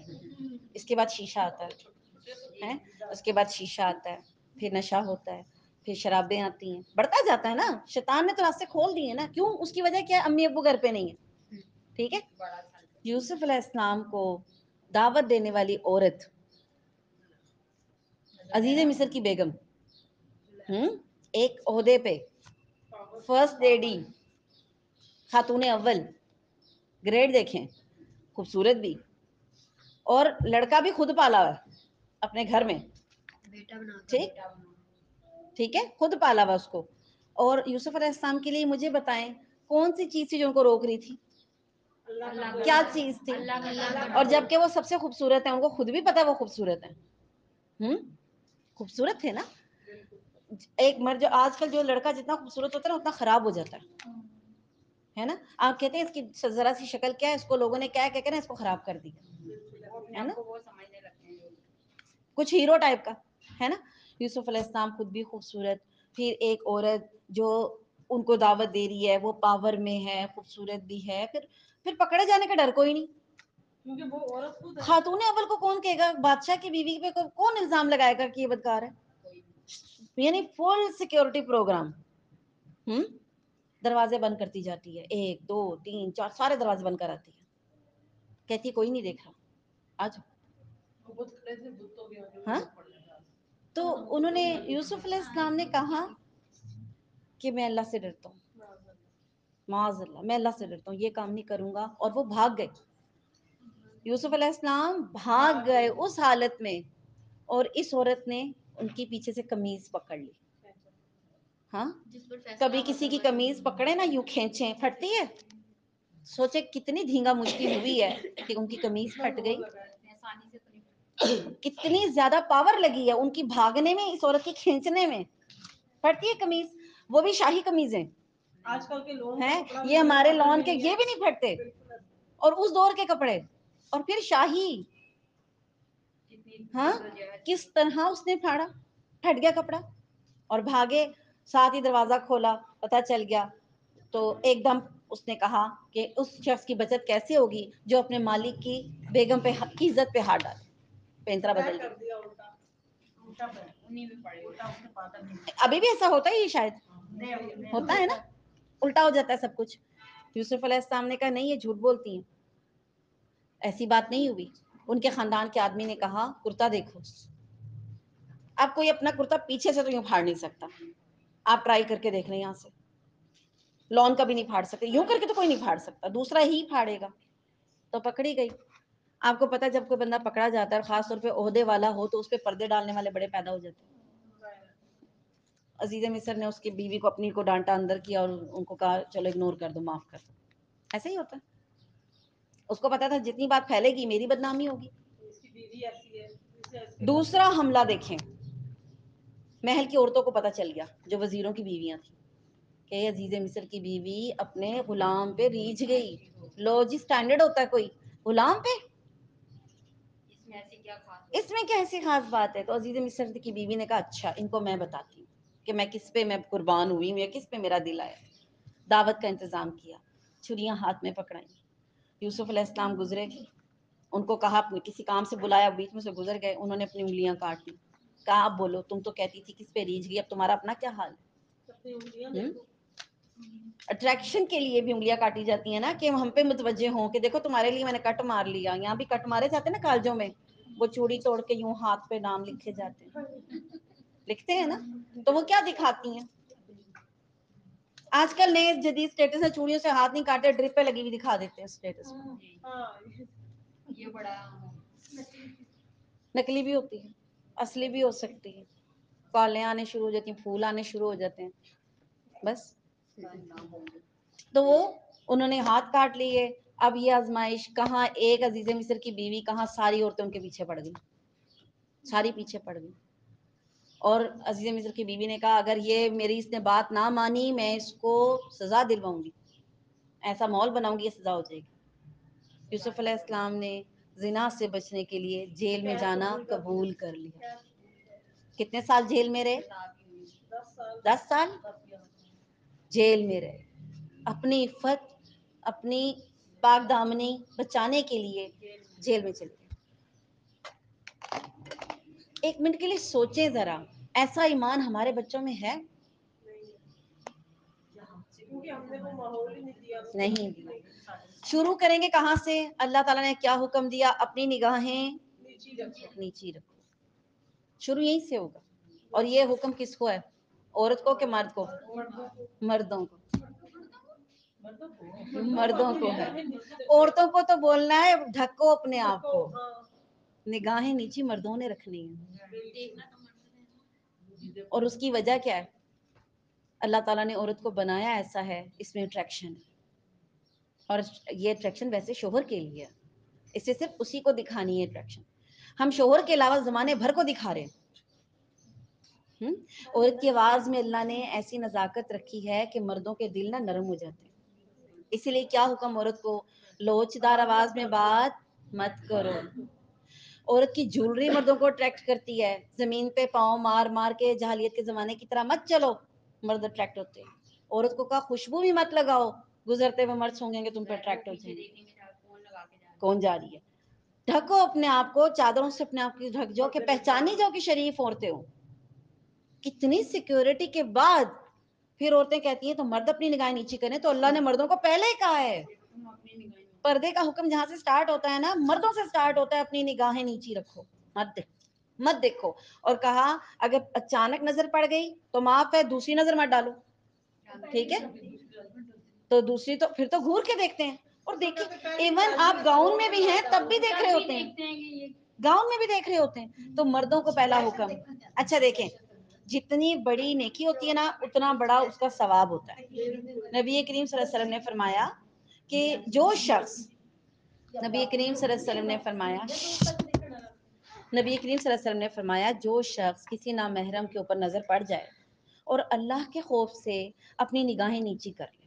Speaker 1: اس کے بعد شیشہ آتا ہے، اس کے بعد شیشہ آتا ہے، پھر نشہ ہوتا ہے، پھر شرابیں آتی ہیں، بڑھتا جاتا ہے نا. شیطان نے تو راستے کھول دیے نا. کیوں؟ اس کی وجہ کیا ہے؟ امی ابو گھر پہ نہیں ہے، ٹھیک ہے. یوسف علیہ السلام کو دعوت دینے والی عورت عزیز مصر کی بیگم، ایک عہدے پہ، فرسٹ لیڈی، خاتون اول، گریڈ دیکھیں، خوبصورت بھی، اور لڑکا بھی خود پالا ہوا ہے اپنے گھر میں، ٹھیک ہے، خود پالا ہوا اس کو. اور یوسف علیہ السلام کے لیے مجھے بتائیں کون سی چیز تھی جو ان کو روک رہی تھی؟ کیا چیز تھی؟ اور جبکہ وہ سب سے خوبصورت ہیں، ان کو خود بھی پتا وہ خوبصورت ہیں، خوبصورت تھے نا. ایک مرد جو آج کل جو لڑکا جتنا خوبصورت ہوتا ہے نا اتنا خراب ہو جاتا ہے نا. آپ کہتے ہیں اس کی ذرا سی شکل کیا ہے، اس کو لوگوں نے کیا کہہ کے نا اس کو خراب کر دیا ہے نا، کچھ ہیرو ٹائپ کا ہے نا. یوسف علیہ السلام خود بھی خوبصورت، پھر ایک عورت جو ان کو دعوت دے رہی ہے وہ پاور میں ہے، خوبصورت بھی ہے، پھر پکڑے جانے کا ڈر کوئی نہیں، کیونکہ وہ عورت خود ہے. خاتون اول کو کون کہے گا؟ بادشاہ کی بیوی پہ کون الزام لگائے گا کہ یہ بدکار ہے؟ یعنی فل سیکیورٹی پروگرام. دروازے بند کرتی جاتی ہے، 1 2 3 4 سارے دروازے بند کراتی ہے، کہتی کوئی نہیں دیکھ رہا، آج. ہاں تو انہوں نے یوسف علیہ السلام نے کہا کہ میں اللہ سے ڈرتا ہوں، معاذ اللہ، میں اللہ سے ڈرتا ہوں، یہ کام نہیں کروں گا. اور وہ بھاگ گئے، یوسف علیہ السلام بھاگ گئے اس حالت میں. اور اس عورت نے ان کی پیچھے سے قمیض پکڑ لی. ہاں کبھی کسی کی قمیض پکڑے نا یوں کھینچیں پھٹتی ہے، سوچے کتنی دھینگا مشکل ہوئی ہے کہ ان کی قمیض پھٹ گئی. کتنی زیادہ پاور لگی ہے ان کی بھاگنے میں، اس عورت کی کھینچنے میں. پھٹتی ہے قمیض، وہ بھی شاہی قمیضیں آج کل کے لون ہیں، یہ ہمارے لون کے یہ بھی نہیں پھٹتے، اور اس دور کے کپڑے، اور پھر شاہی. ہاں کس طرح اس نے پھاڑا، پھٹ گیا کپڑا اور بھاگے. ساتھ ہی دروازہ کھولا، پتہ چل گیا. تو ایک دم اس نے کہا کہ اس شخص کی بچت کیسے ہوگی جو اپنے مالک کی بیگم پہ کی عزت پہ ہاتھ ڈالے. پینترا بدل دیا. ابھی بھی ایسا ہوتا ہی ہے، شاید ہوتا ہے نا، الٹا ہو جاتا ہے سب کچھ. یوسف علیہ السلام نے کہا نہیں یہ جھوٹ بولتی ہیں، ایسی بات نہیں ہوئی. ان کے خاندان کے آدمی نے کہا کرتا دیکھو. اب کوئی اپنا کرتا پیچھے سے تو یوں پھاڑ نہیں سکتا، آپ ٹرائی کر کے دیکھ لیں، یہاں سے لون کا بھی نہیں پھاڑ سکتے، یوں کر کے تو کوئی نہیں پھاڑ سکتا، دوسرا ہی پھاڑے گا. تو پکڑی گئی. آپ کو پتا جب کوئی بندہ پکڑا جاتا ہے اور خاص طور پہ عہدے والا ہو تو اس پہ پردے ڈالنے والے بڑے پیدا ہو جاتے ہیں. عزیز مصر نے اس کی بیوی کو اپنی کو ڈانٹا اندر کیا اور ان کو کہا چلو اگنور کر دو، معاف کر دو. ایسا ہی ہوتا ہے. اس کو پتا تھا جتنی بات پھیلے گی میری بدنامی ہوگی. دوسرا حملہ دیکھیں، محل کی عورتوں کو پتا چل گیا جو وزیروں کی بیویاں تھیں کہ عزیز مصر کی بیوی اپنے غلام پہ ریجھ گئی. لو جی اسٹینڈرڈ ہوتا ہے کوئی غلام پہ، اس میں کیا ایسی خاص بات ہے؟ تو عزیز مصر کی بیوی نے کہا اچھا ان کو میں بتاتی ہوں کہ میں کس پہ میں قربان ہوئی ہوں یا کس پہ میرا دل آیا. دعوت کا انتظام کیا، چھریاں ہاتھ میں پکڑائیں. یوسف علیہ السلام گزرے، ان کو کہا کسی کام سے بلایا، بیچ میں سے گزر گئے، انہوں نے اپنی انگلیاں کاٹ لی. کہا اب بولو، تم تو کہتی تھی کس پہ ریجھ گئی، اب تمہارا اپنا کیا حال ہے؟ اٹریکشن کے لیے بھی انگلیاں کاٹی جاتی ہیں نا کہ ہم پہ متوجہ ہوں کہ دیکھو تمہارے لیے میں نے کٹ مار لیا. یہاں بھی کٹ مارے جاتے ہیں نا کالجوں میں، وہ چوڑی توڑ کے یوں ہاتھ پہ نام لکھے جاتے ہیں، لکھتے ہیں نا، تو وہ کیا دکھاتی ہیں؟ آج کل نئے جدید اسٹیٹس ہے، چوڑیوں سے ہاتھ نہیں کاٹے ڈرپ پہ لگی ہوئی دکھا دیتے ہیں اسٹیٹس میں. یہ بڑا نکلی بھی ہوتی ہے، اصلی بھی ہو سکتی ہے. کالیں آنے شروع ہو جاتی ہیں، پھول آنے شروع ہو جاتے ہیں. بس تو وہ انہوں نے ہاتھ کاٹ لیے، اب یہ آزمائش کہاں ایک عزیز مصر کی بیوی کہاں ساری عورتیں ان کے پیچھے پڑ گئی، ساری پیچھے پڑ گئی. اور عزیز مصر کی بیوی نے کہا اگر یہ میری اس نے بات نہ مانی میں اس کو سزا دلواؤں گی، ایسا ماحول بناؤں گی یہ سزا ہو جائے گی. یوسف علیہ السلام نے زنا سے بچنے کے لیے جیل میں جانا قبول کر لیا. کتنے سال جیل میں رہے؟ 10 سال جیل میں رہے. اپنی عفت، اپنی پاک دامنی بچانے کے لیے جیل میں چلے گئے. ایک منٹ کے لیے سوچیں ذرا، ایسا ایمان ہمارے بچوں میں ہے؟ نہیں. شروع کریں گے کہاں سے؟ اللہ تعالیٰ نے کیا حکم دیا؟ اپنی نگاہیں نیچی رکھو. شروع یہیں سے ہوگا. اور یہ حکم کس کو ہے؟ عورت کو کہ مرد کو؟ مردوں کو. مردوں کو ہے. عورتوں کو تو بولنا ہے ڈھکو اپنے آپ کو، نگاہیں نیچی مردوں نے رکھنی ہے. اور اس کی وجہ کیا ہے؟ اللہ تعالیٰ نے عورت کو بنایا ایسا ہے، اس میں اٹریکشن ہے. اور یہ اٹریکشن ویسے شوہر کے لیے ہے، اس سے صرف اسی کو دکھانی ہے اٹریکشن. ہم شوہر کے علاوہ زمانے بھر کو دکھا رہے ہیں. عورت کی آواز میں اللہ نے ایسی نزاکت رکھی ہے کہ مردوں کے دل نہ نرم ہو جاتے ہیں. اسی لیے کیا حکم عورت کو؟ لوچدار آواز میں بات مت کرو. عورت کی جولری مردوں کو اٹریکٹ کرتی ہے. زمین پہ پاؤں مار مار کے جاہلیت کے زمانے کی طرح مت چلو، مرد اٹریکٹ ہوتے ہیں. عورت کو کہا خوشبو بھی مت لگاؤ، گزرتے ہوئے مرد سونگیں گے تم پہ اٹریکٹ ہو جائیں گے. کون جا رہی ہے؟ ڈھکو اپنے آپ کو، چادروں سے اپنے آپ کی ڈھک جاؤ کہ پہچانی جاؤ کہ شریف عورتیں ہو. کتنی سیکیورٹی کے بعد پھر عورتیں کہتی ہیں تو مرد اپنی نگاہیں نیچی کریں. تو اللہ نے مردوں کو پہلے ہی کہا ہے، پردے کا حکم جہاں سے سٹارٹ ہوتا ہے نا، مردوں سے سٹارٹ ہوتا ہے. اپنی نگاہیں نیچی رکھو، مت دیکھو. اور کہا اگر اچانک نظر پڑ گئی تو معاف ہے، دوسری نظر مت ڈالو. ٹھیک ہے؟ تو دوسری تو پھر تو گھور کے دیکھتے ہیں. اور دیکھیں ایون آپ گاؤن میں بھی ہیں تب بھی دیکھ رہے ہوتے ہیں، گاؤن میں بھی دیکھ رہے ہوتے ہیں. تو مردوں کو پہلا حکم. اچھا دیکھیں، جتنی بڑی نیکی ہوتی ہے نا اتنا بڑا اس کا ثواب ہوتا ہے. نبی کریم صلی اللہ علیہ وسلم نے فرمایا کہ جو شخص، نبی کریم صلی اللہ علیہ وسلم نے فرمایا، نبی کریم صلی اللہ علیہ وسلم نے فرمایا جو شخص کسی نامحرم کے اوپر نظر پڑ جائے اور اللہ کے خوف سے اپنی نگاہیں نیچی کر لے.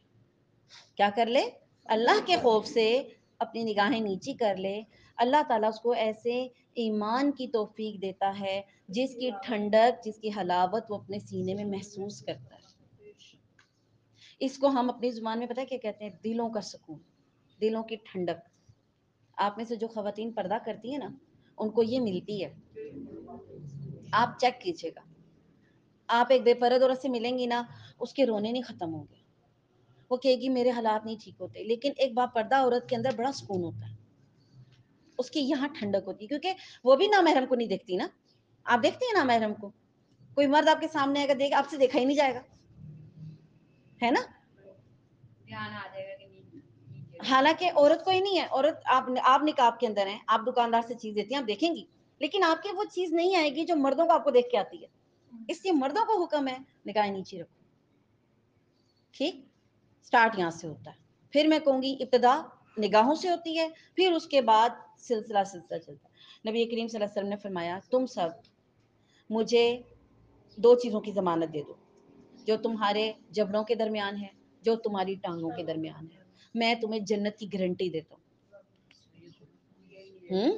Speaker 1: کیا کر لے؟ اللہ کے خوف سے اپنی نگاہیں نیچی کر لے. اللہ تعالیٰ اس کو ایسے ایمان کی توفیق دیتا ہے جس کی ٹھنڈک، جس کی حلاوت وہ اپنے سینے میں محسوس کرتا ہے. اس کو ہم اپنی زبان میں پتہ ہے کیا کہتے ہیں؟ دلوں کا سکون، دلوں کی ٹھنڈک. آپ میں سے جو خواتین پردہ کرتی ہیں نا ان کو یہ ملتی ہے. آپ چیک کیجئے گا، آپ ایک بے پرد عورت سے ملیں گی نا اس کے رونے نہیں ختم ہوں گے. وہ کہے گی میرے حالات نہیں ٹھیک ہوتے. لیکن ایک باپردہ عورت کے اندر بڑا سکون ہوتا ہے، اس کی یہاں ٹھنڈک ہوتی ہے کیونکہ وہ بھی نامحرم کو نہیں دیکھتی نا. آپ دیکھتے ہیں نامحرم کو؟ کوئی مرد آپ کے سامنے آئے گا دیکھ آپ سے دیکھا ہی نہیں جائے گا، ہے نا؟ حالانکہ عورت کوئی نہیں ہے، عورت آپ نقاب کے اندر ہیں، آپ دکاندار سے چیز دیتی ہیں آپ دیکھیں گی، لیکن آپ کے وہ چیز نہیں آئے گی جو مردوں کو آپ کو دیکھ کے آتی ہے. اس لیے مردوں کو حکم ہے نگاہیں نیچی رکھو. ٹھیک؟ سٹارٹ یہاں سے ہوتا ہے. پھر میں کہوں گی ابتدا نگاہوں سے ہوتی ہے، پھر اس کے بعد سلسلہ چلتا ہے. نبی کریم صلی اللہ علیہ وسلم نے فرمایا تم سب مجھے 2 چیزوں کی ضمانت دے دو جو تمہارے جبڑوں کے درمیان ہے، جو تمہاری ٹانگوں کے درمیان ہے، میں تمہیں جنت کی گارنٹی دیتا ہوں.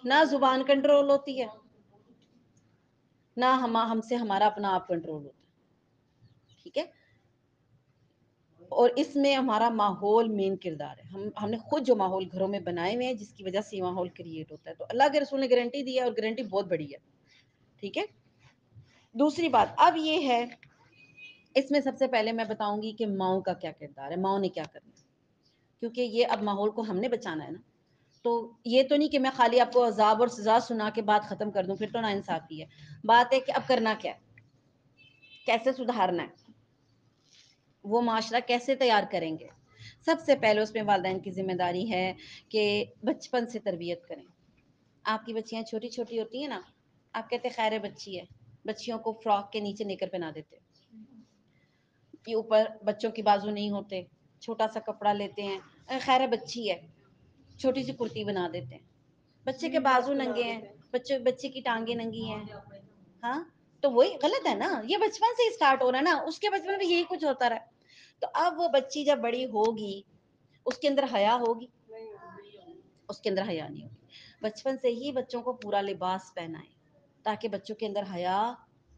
Speaker 1: نہ زبان کنٹرول ہوتی ہے، نہ ہم سے ہمارا اپنا آپ کنٹرول ہوتا ہے. ٹھیک ہے؟ اور اس میں ہمارا ماحول مین کردار ہے. ہم نے خود جو ماحول گھروں میں بنائے ہوئے ہیں جس کی وجہ سے یہ ماحول کریٹ ہوتا ہے. تو اللہ کے رسول نے گارنٹی دی ہے اور گارنٹی بہت بڑی ہے. ٹھیک ہے؟ دوسری بات اب یہ ہے، اس میں سب سے پہلے میں بتاؤں گی کہ ماؤں کا کیا کردار ہے، ماؤں نے کیا کرنا ہے. کیونکہ یہ اب ماحول کو ہم نے بچانا ہے نا. تو یہ تو نہیں کہ میں خالی آپ کو عذاب اور سزا سنا کے بات ختم کر دوں، پھر تو ناانصافی ہے. بات ہے کہ اب کرنا کیا ہے، کیسے سدھارنا ہے، وہ معاشرہ کیسے تیار کریں گے. سب سے پہلے اس میں والدین کی ذمہ داری ہے کہ بچپن سے تربیت کریں. آپ کی بچیاں چھوٹی چھوٹی ہوتی ہیں نا، آپ کہتے خیر بچی ہے، بچیوں کو فراک کے نیچے نیکر پہنا دیتے، یہ اوپر بچوں کی بازو نہیں ہوتے، چھوٹا سا کپڑا لیتے ہیں خیر ہے بچی ہے، چھوٹی سی کرتی بنا دیتے ہیں، بچے کے بازو ننگے ہیں، بچے کی ٹانگیں ننگی ہیں، ہاں تو وہی غلط ہے نا، یہ بچپن سے اسٹارٹ ہو رہا ہے نا، اس کے بچپن میں یہی کچھ ہوتا رہا. تو اب وہ بچی جب بڑی ہوگی اس کے اندر حیا ہوگی؟ اس کے اندر حیا نہیں ہوگی. بچپن سے ہی بچوں کو پورا لباس پہنائیں تاکہ بچوں کے اندر حیا.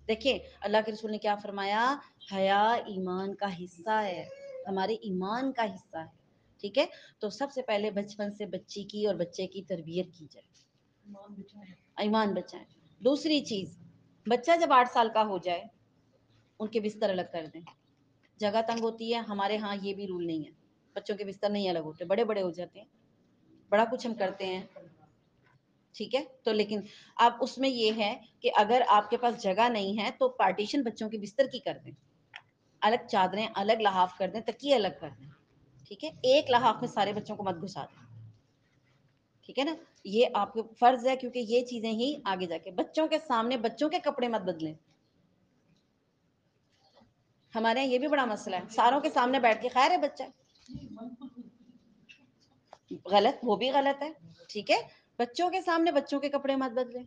Speaker 1: دیکھیں اللہ کے رسول نے کیا فرمایا، حیا ایمان کا حصہ ہے، ہمارے ایمان کا حصہ ہے. ٹھیک ہے، تو سب سے پہلے بچپن سے بچی کی اور بچے کی تربیت کی جائے، ایمان بچائیں. دوسری چیز، بچہ جب 8 سال کا ہو جائے ان کے بستر الگ کر دیں. جگہ تنگ ہوتی ہے، ہمارے ہاں یہ بھی رول نہیں ہے، بچوں کے بستر نہیں الگ ہوتے، بڑے بڑے ہو جاتے ہیں، بڑا کچھ ہم کرتے ہیں. ٹھیک ہے، تو لیکن اب اس میں یہ ہے کہ اگر آپ کے پاس جگہ نہیں ہے تو پارٹیشن بچوں کے بستر کی کر دیں، الگ چادریں الگ لحاف کر دیں، تکیے الگ کر دیں. ٹھیک ہے، ایک لحاف میں سارے بچوں کو مت گھسا دیں. ٹھیک ہے نا، یہ آپ کو فرض ہے، کیونکہ یہ چیزیں ہی آگے جا کے بچوں کے سامنے بچوں کے کپڑے مت بدلیں. ہمارے یہاں یہ بھی بڑا مسئلہ ہے، ساروں کے سامنے بیٹھ کے خیر ہے بچہ، غلط، وہ بھی غلط ہے. ٹھیک ہے، بچوں کے سامنے بچوں کے کپڑے مت بدلیں،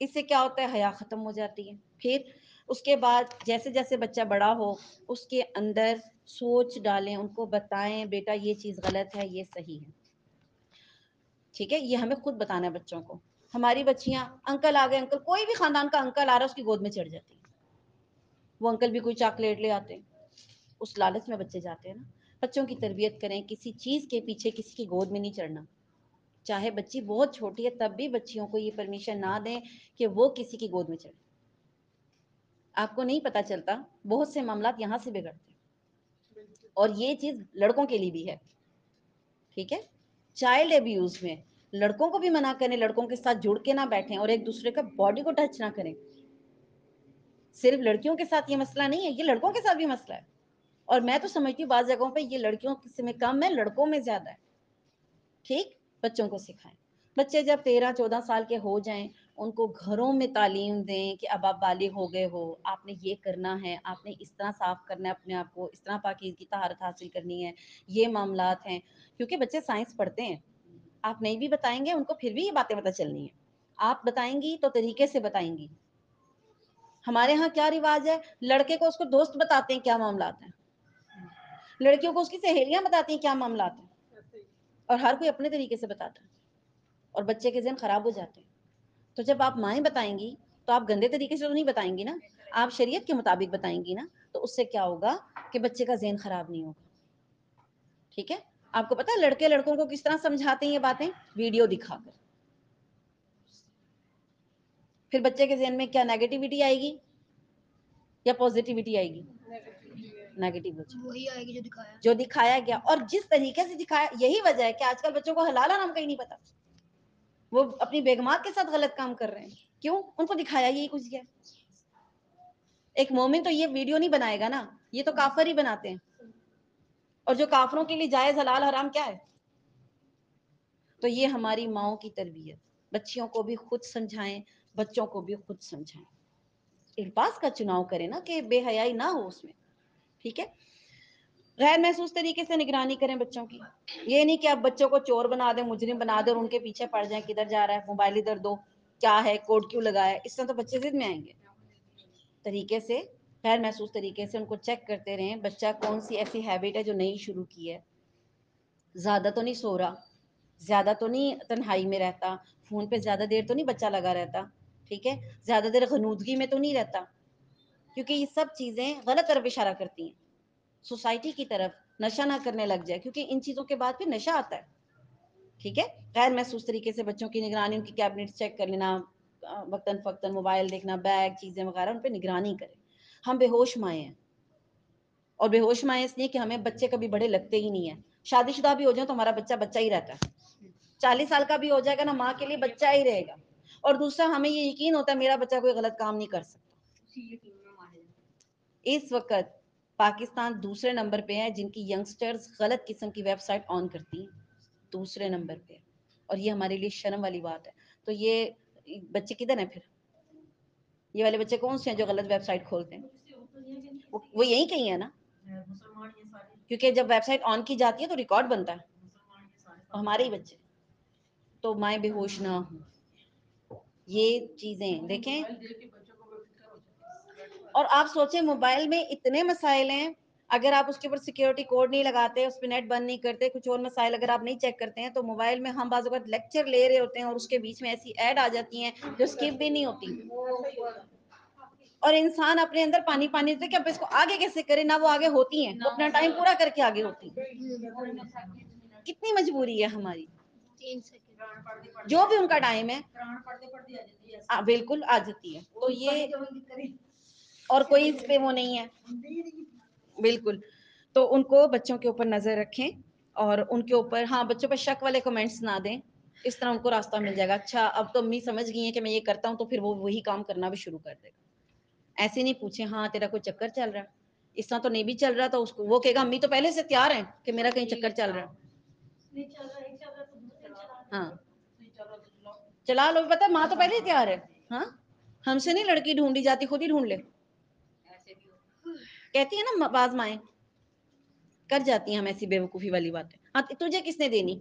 Speaker 1: اس سے کیا ہوتا ہے، حیا ختم ہو جاتی ہے. پھر اس کے بعد جیسے جیسے بچہ بڑا ہو اس کے اندر سوچ ڈالیں، ان کو بتائیں بیٹا یہ چیز غلط ہے، یہ صحیح ہے. ٹھیک ہے، یہ ہمیں خود بتانا ہے بچوں کو. ہماری بچیاں انکل آ گئے، انکل کوئی بھی خاندان کا انکل آ رہا ہے اس کی گود میں چڑھ جاتی ہیں، وہ انکل بھی کوئی چاکلیٹ لے آتے ہیں، اس لالچ میں بچے جاتے ہیں نا. بچوں کی تربیت کریں، کسی چیز کے پیچھے کسی کی گود میں نہیں چڑھنا. چاہے بچی بہت چھوٹی ہے تب بھی بچیوں کو یہ پرمیشن نہ دیں کہ وہ کسی کی گود میں چڑھے. آپ کو نہیں پتا چلتا بہت سے معاملات یہاں سے بگڑتے ہیں، اور یہ چیز لڑکوں کے لیے بھی ہے. ٹھیک ہے، چائلڈ ابیوز میں لڑکوں کو بھی منع کریں، لڑکوں کے ساتھ جڑ کے نہ بیٹھیں اور ایک دوسرے کا باڈی کو ٹچ نہ کریں. صرف لڑکیوں کے ساتھ یہ مسئلہ نہیں ہے، یہ لڑکوں کے ساتھ بھی مسئلہ ہے. اور میں تو سمجھتی ہوں بعض جگہوں پہ یہ لڑکیوں میں کم ہے، لڑکوں میں زیادہ ہے. ٹھیک، بچوں کو سکھائیں. بچے جب 13-14 سال کے ہو جائیں ان کو گھروں میں تعلیم دیں کہ اب آپ بالغ ہو گئے ہو، آپ نے یہ کرنا ہے، آپ نے اس طرح صاف کرنا ہے اپنے آپ کو، اس طرح پاکیزگی طہارت حاصل کرنی ہے، یہ معاملات ہیں. کیونکہ بچے سائنس پڑھتے ہیں، آپ نہیں بھی بتائیں گے ان کو پھر بھی یہ باتیں پتہ چلنی ہیں. آپ بتائیں گی تو طریقے سے بتائیں گی. ہمارے ہاں کیا رواج ہے، لڑکے کو اس کو دوست بتاتے ہیں کیا معاملات ہیں، لڑکیوں کو اس کی سہیلیاں بتاتی ہیں کیا معاملات ہیں، اور ہر کوئی اپنے طریقے سے بتاتا ہے، اور بچے کے ذہن خراب ہو جاتے ہیں. تو جب آپ مائیں بتائیں گی تو آپ گندے طریقے سے تو نہیں بتائیں گی نا، آپ شریعت کے مطابق بتائیں گی نا، تو اس سے کیا ہوگا کہ بچے کا ذہن خراب نہیں ہوگا. ٹھیک ہے، آپ کو پتا ہے لڑکے لڑکوں کو کس طرح سمجھاتے ہیں یہ باتیں، ویڈیو دکھا کر. پھر بچے کے ذہن میں کیا نیگیٹیوٹی آئے گی یا پازیٹیوٹی آئے گی؟ نیگیٹیوٹی
Speaker 2: وہی آئے گی
Speaker 1: جو دکھایا گیا، اور جس طریقے سے دکھایا. یہی وجہ ہے کہ آج کل بچوں کو حلال حرام کہیں نہیں پتا، وہ اپنی بیگمات کے ساتھ غلط کام کر رہے ہیں. کیوں؟ ان کو دکھایا یہی کچھ گیا. ایک مومن تو یہ ویڈیو نہیں بنائے گا نا، یہ تو کافر ہی بناتے ہیں. اور جو کافروں کے لیے جائز حلال حرام کیا ہے؟ تو یہ ہماری ماؤں کی تربیت. بچیوں کو بھی خود سمجھائیں، بچوں کو بھی خود سمجھائیں. الفاظ کا چناؤ کریں نا کہ بے حیائی نہ ہو اس میں. ٹھیک ہے، غیر محسوس طریقے سے نگرانی کریں بچوں کی. یہ نہیں کہ آپ بچوں کو چور بنا دیں، مجرم بنا دیں اور ان کے پیچھے پڑ جائیں، کدھر جا رہا ہے، موبائل ادھر دو، کیا ہے، کوڈ کیوں لگایا ہے. اس طرح تو بچے ضد میں آئیں گے. طریقے سے، غیر محسوس طریقے سے ان کو چیک کرتے رہیں بچہ کون سی ایسی ہیبٹ ہے جو نئی شروع کی ہے. زیادہ تو نہیں سو رہا، زیادہ تو نہیں تنہائی میں رہتا، فون پہ زیادہ دیر تو نہیں بچہ لگا رہتا. ٹھیک ہے، زیادہ دیر غنودگی میں تو نہیں رہتا. کیونکہ یہ سب چیزیں غلط طرف اشارہ کرتی ہیں، سوسائٹی کی طرف. نشہ نہ کرنے لگ جائے، کیونکہ ان چیزوں کے بعد پھر نشہ آتا ہے. ٹھیک ہے، غیر محسوس طریقے سے بچوں کی نگرانی، ان کی کیبنٹ چیک کر لینا، وقتاً فوقتاً موبائل دیکھنا، بیگ چیزیں وغیرہ، ان پہ نگرانی کریں. ہم بے ہوش مائیں ہیں، اور بے ہوش مائیں اس لیے کہ ہمیں بچے کبھی بڑے لگتے ہی نہیں ہیں. شادی شدہ بھی ہو جائیں تو ہمارا بچہ بچہ ہی رہتا ہے. 40 سال کا بھی ہو جائے گا نا، ماں کے لیے بچہ ہی رہے گا. اور دوسرا، ہمیں یہ یقین ہوتا ہے میرا بچہ کوئی غلط کام نہیں کر سکتا. اس وقت پاکستان دوسرے نمبر پہ ہے جن کی ینگسٹرز غلط قسم کی ویب سائٹ آن کرتی ہیں، دوسرے نمبر پہ. اور یہ ہمارے لیے شرم والی بات ہے. تو یہ بچے کدھر ہیں پھر؟ یہ والے بچے کون سے ہیں جو غلط ویب سائٹ کھولتے ہیں؟ وہ یہی کہیں ہے نا، کیونکہ جب ویب سائٹ آن کی جاتی ہے تو ریکارڈ بنتا ہے. ہمارے ہی بچے، تو مائیں بے ہوش نہ ہوں. یہ چیزیں دیکھیں. اور آپ سوچیں موبائل میں اتنے مسائل ہیں، اگر آپ اس کے اوپر سیکیورٹی کوڈ نہیں لگاتے، اس پہ نیٹ بند نہیں کرتے، کچھ اور مسائل اگر آپ نہیں چیک کرتے ہیں، تو موبائل میں ہم بعض اوقات لیکچر لے رہے ہوتے ہیں اور اس کے بیچ میں ایسی ایڈ آ جاتی ہیں جو اسکپ بھی نہیں ہوتی، اور انسان اپنے اندر پانی پانی ہوتا ہے کہ اب اس کو آگے کیسے کرے، نہ وہ آگے ہوتی ہیں، وہ اپنا ٹائم پورا کر کے آگے ہوتی ہیں. کتنی مجبوری ہے ہماری، جو بھی ان کا ٹائم ہے بالکل آ جاتی ہے. تو یہ اور کوئی اس پہ وہ نہیں ہے بالکل. تو ان کو بچوں کے اوپر نظر رکھیں اور ان کے اوپر ہاں بچوں پہ شک والے کمنٹس نہ دیں، اس طرح ان کو راستہ مل جائے گا. اچھا اب تو امی سمجھ گئی ہیں کہ میں یہ کرتا ہوں، تو پھر وہ وہی کام کرنا بھی شروع کر دے گا. ایسے نہیں پوچھیں ہاں تیرا کوئی چکر چل رہا ہے، اس طرح تو نہیں بھی چل رہا، تو اس کو وہ کہے گا امی تو پہلے سے تیار ہیں کہ میرا کہیں چکر چل رہا ہے. ہاں چلا لو، پتا ماں تو پہلے ہی تیار ہے. ہاں ہم سے نہیں لڑکی ڈھونڈی جاتی، خود ہی ڈھونڈ لے، کہتی ہیں نا بعض مائیں، کر جاتی ہیں ہم ایسی بیوقوفی والی باتیں. ہاں تجھے کس نے دینی،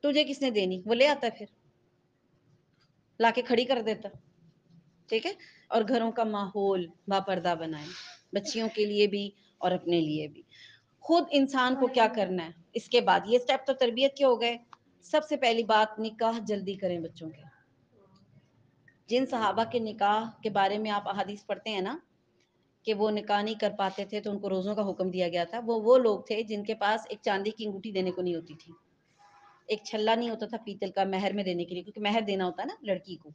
Speaker 1: تجھے کس نے دینی، وہ لے آتا ہے پھر لا کے کھڑی کر دیتا. ٹھیک ہے. اور گھروں کا ماحول باپردہ بنائیں، بچیوں کے لیے بھی اور اپنے لیے بھی. خود انسان کو کیا کرنا ہے اس کے بعد، یہ سٹیپ تو تربیت کے ہو گئے. سب سے پہلی بات، نکاح جلدی کریں بچوں کے. جن صحابہ کے نکاح کے بارے میں آپ احادیث پڑھتے ہیں نا کہ وہ نکاح نہیں کر پاتے تھے تو ان کو روزوں کا حکم دیا گیا تھا، وہ لوگ تھے جن کے پاس ایک چاندی کی انگوٹھی دینے کو نہیں ہوتی تھی، ایک چھلا نہیں ہوتا تھا پیتل کا مہر میں دینے کے لیے، کیونکہ مہر دینا ہوتا ہے نا لڑکی کو.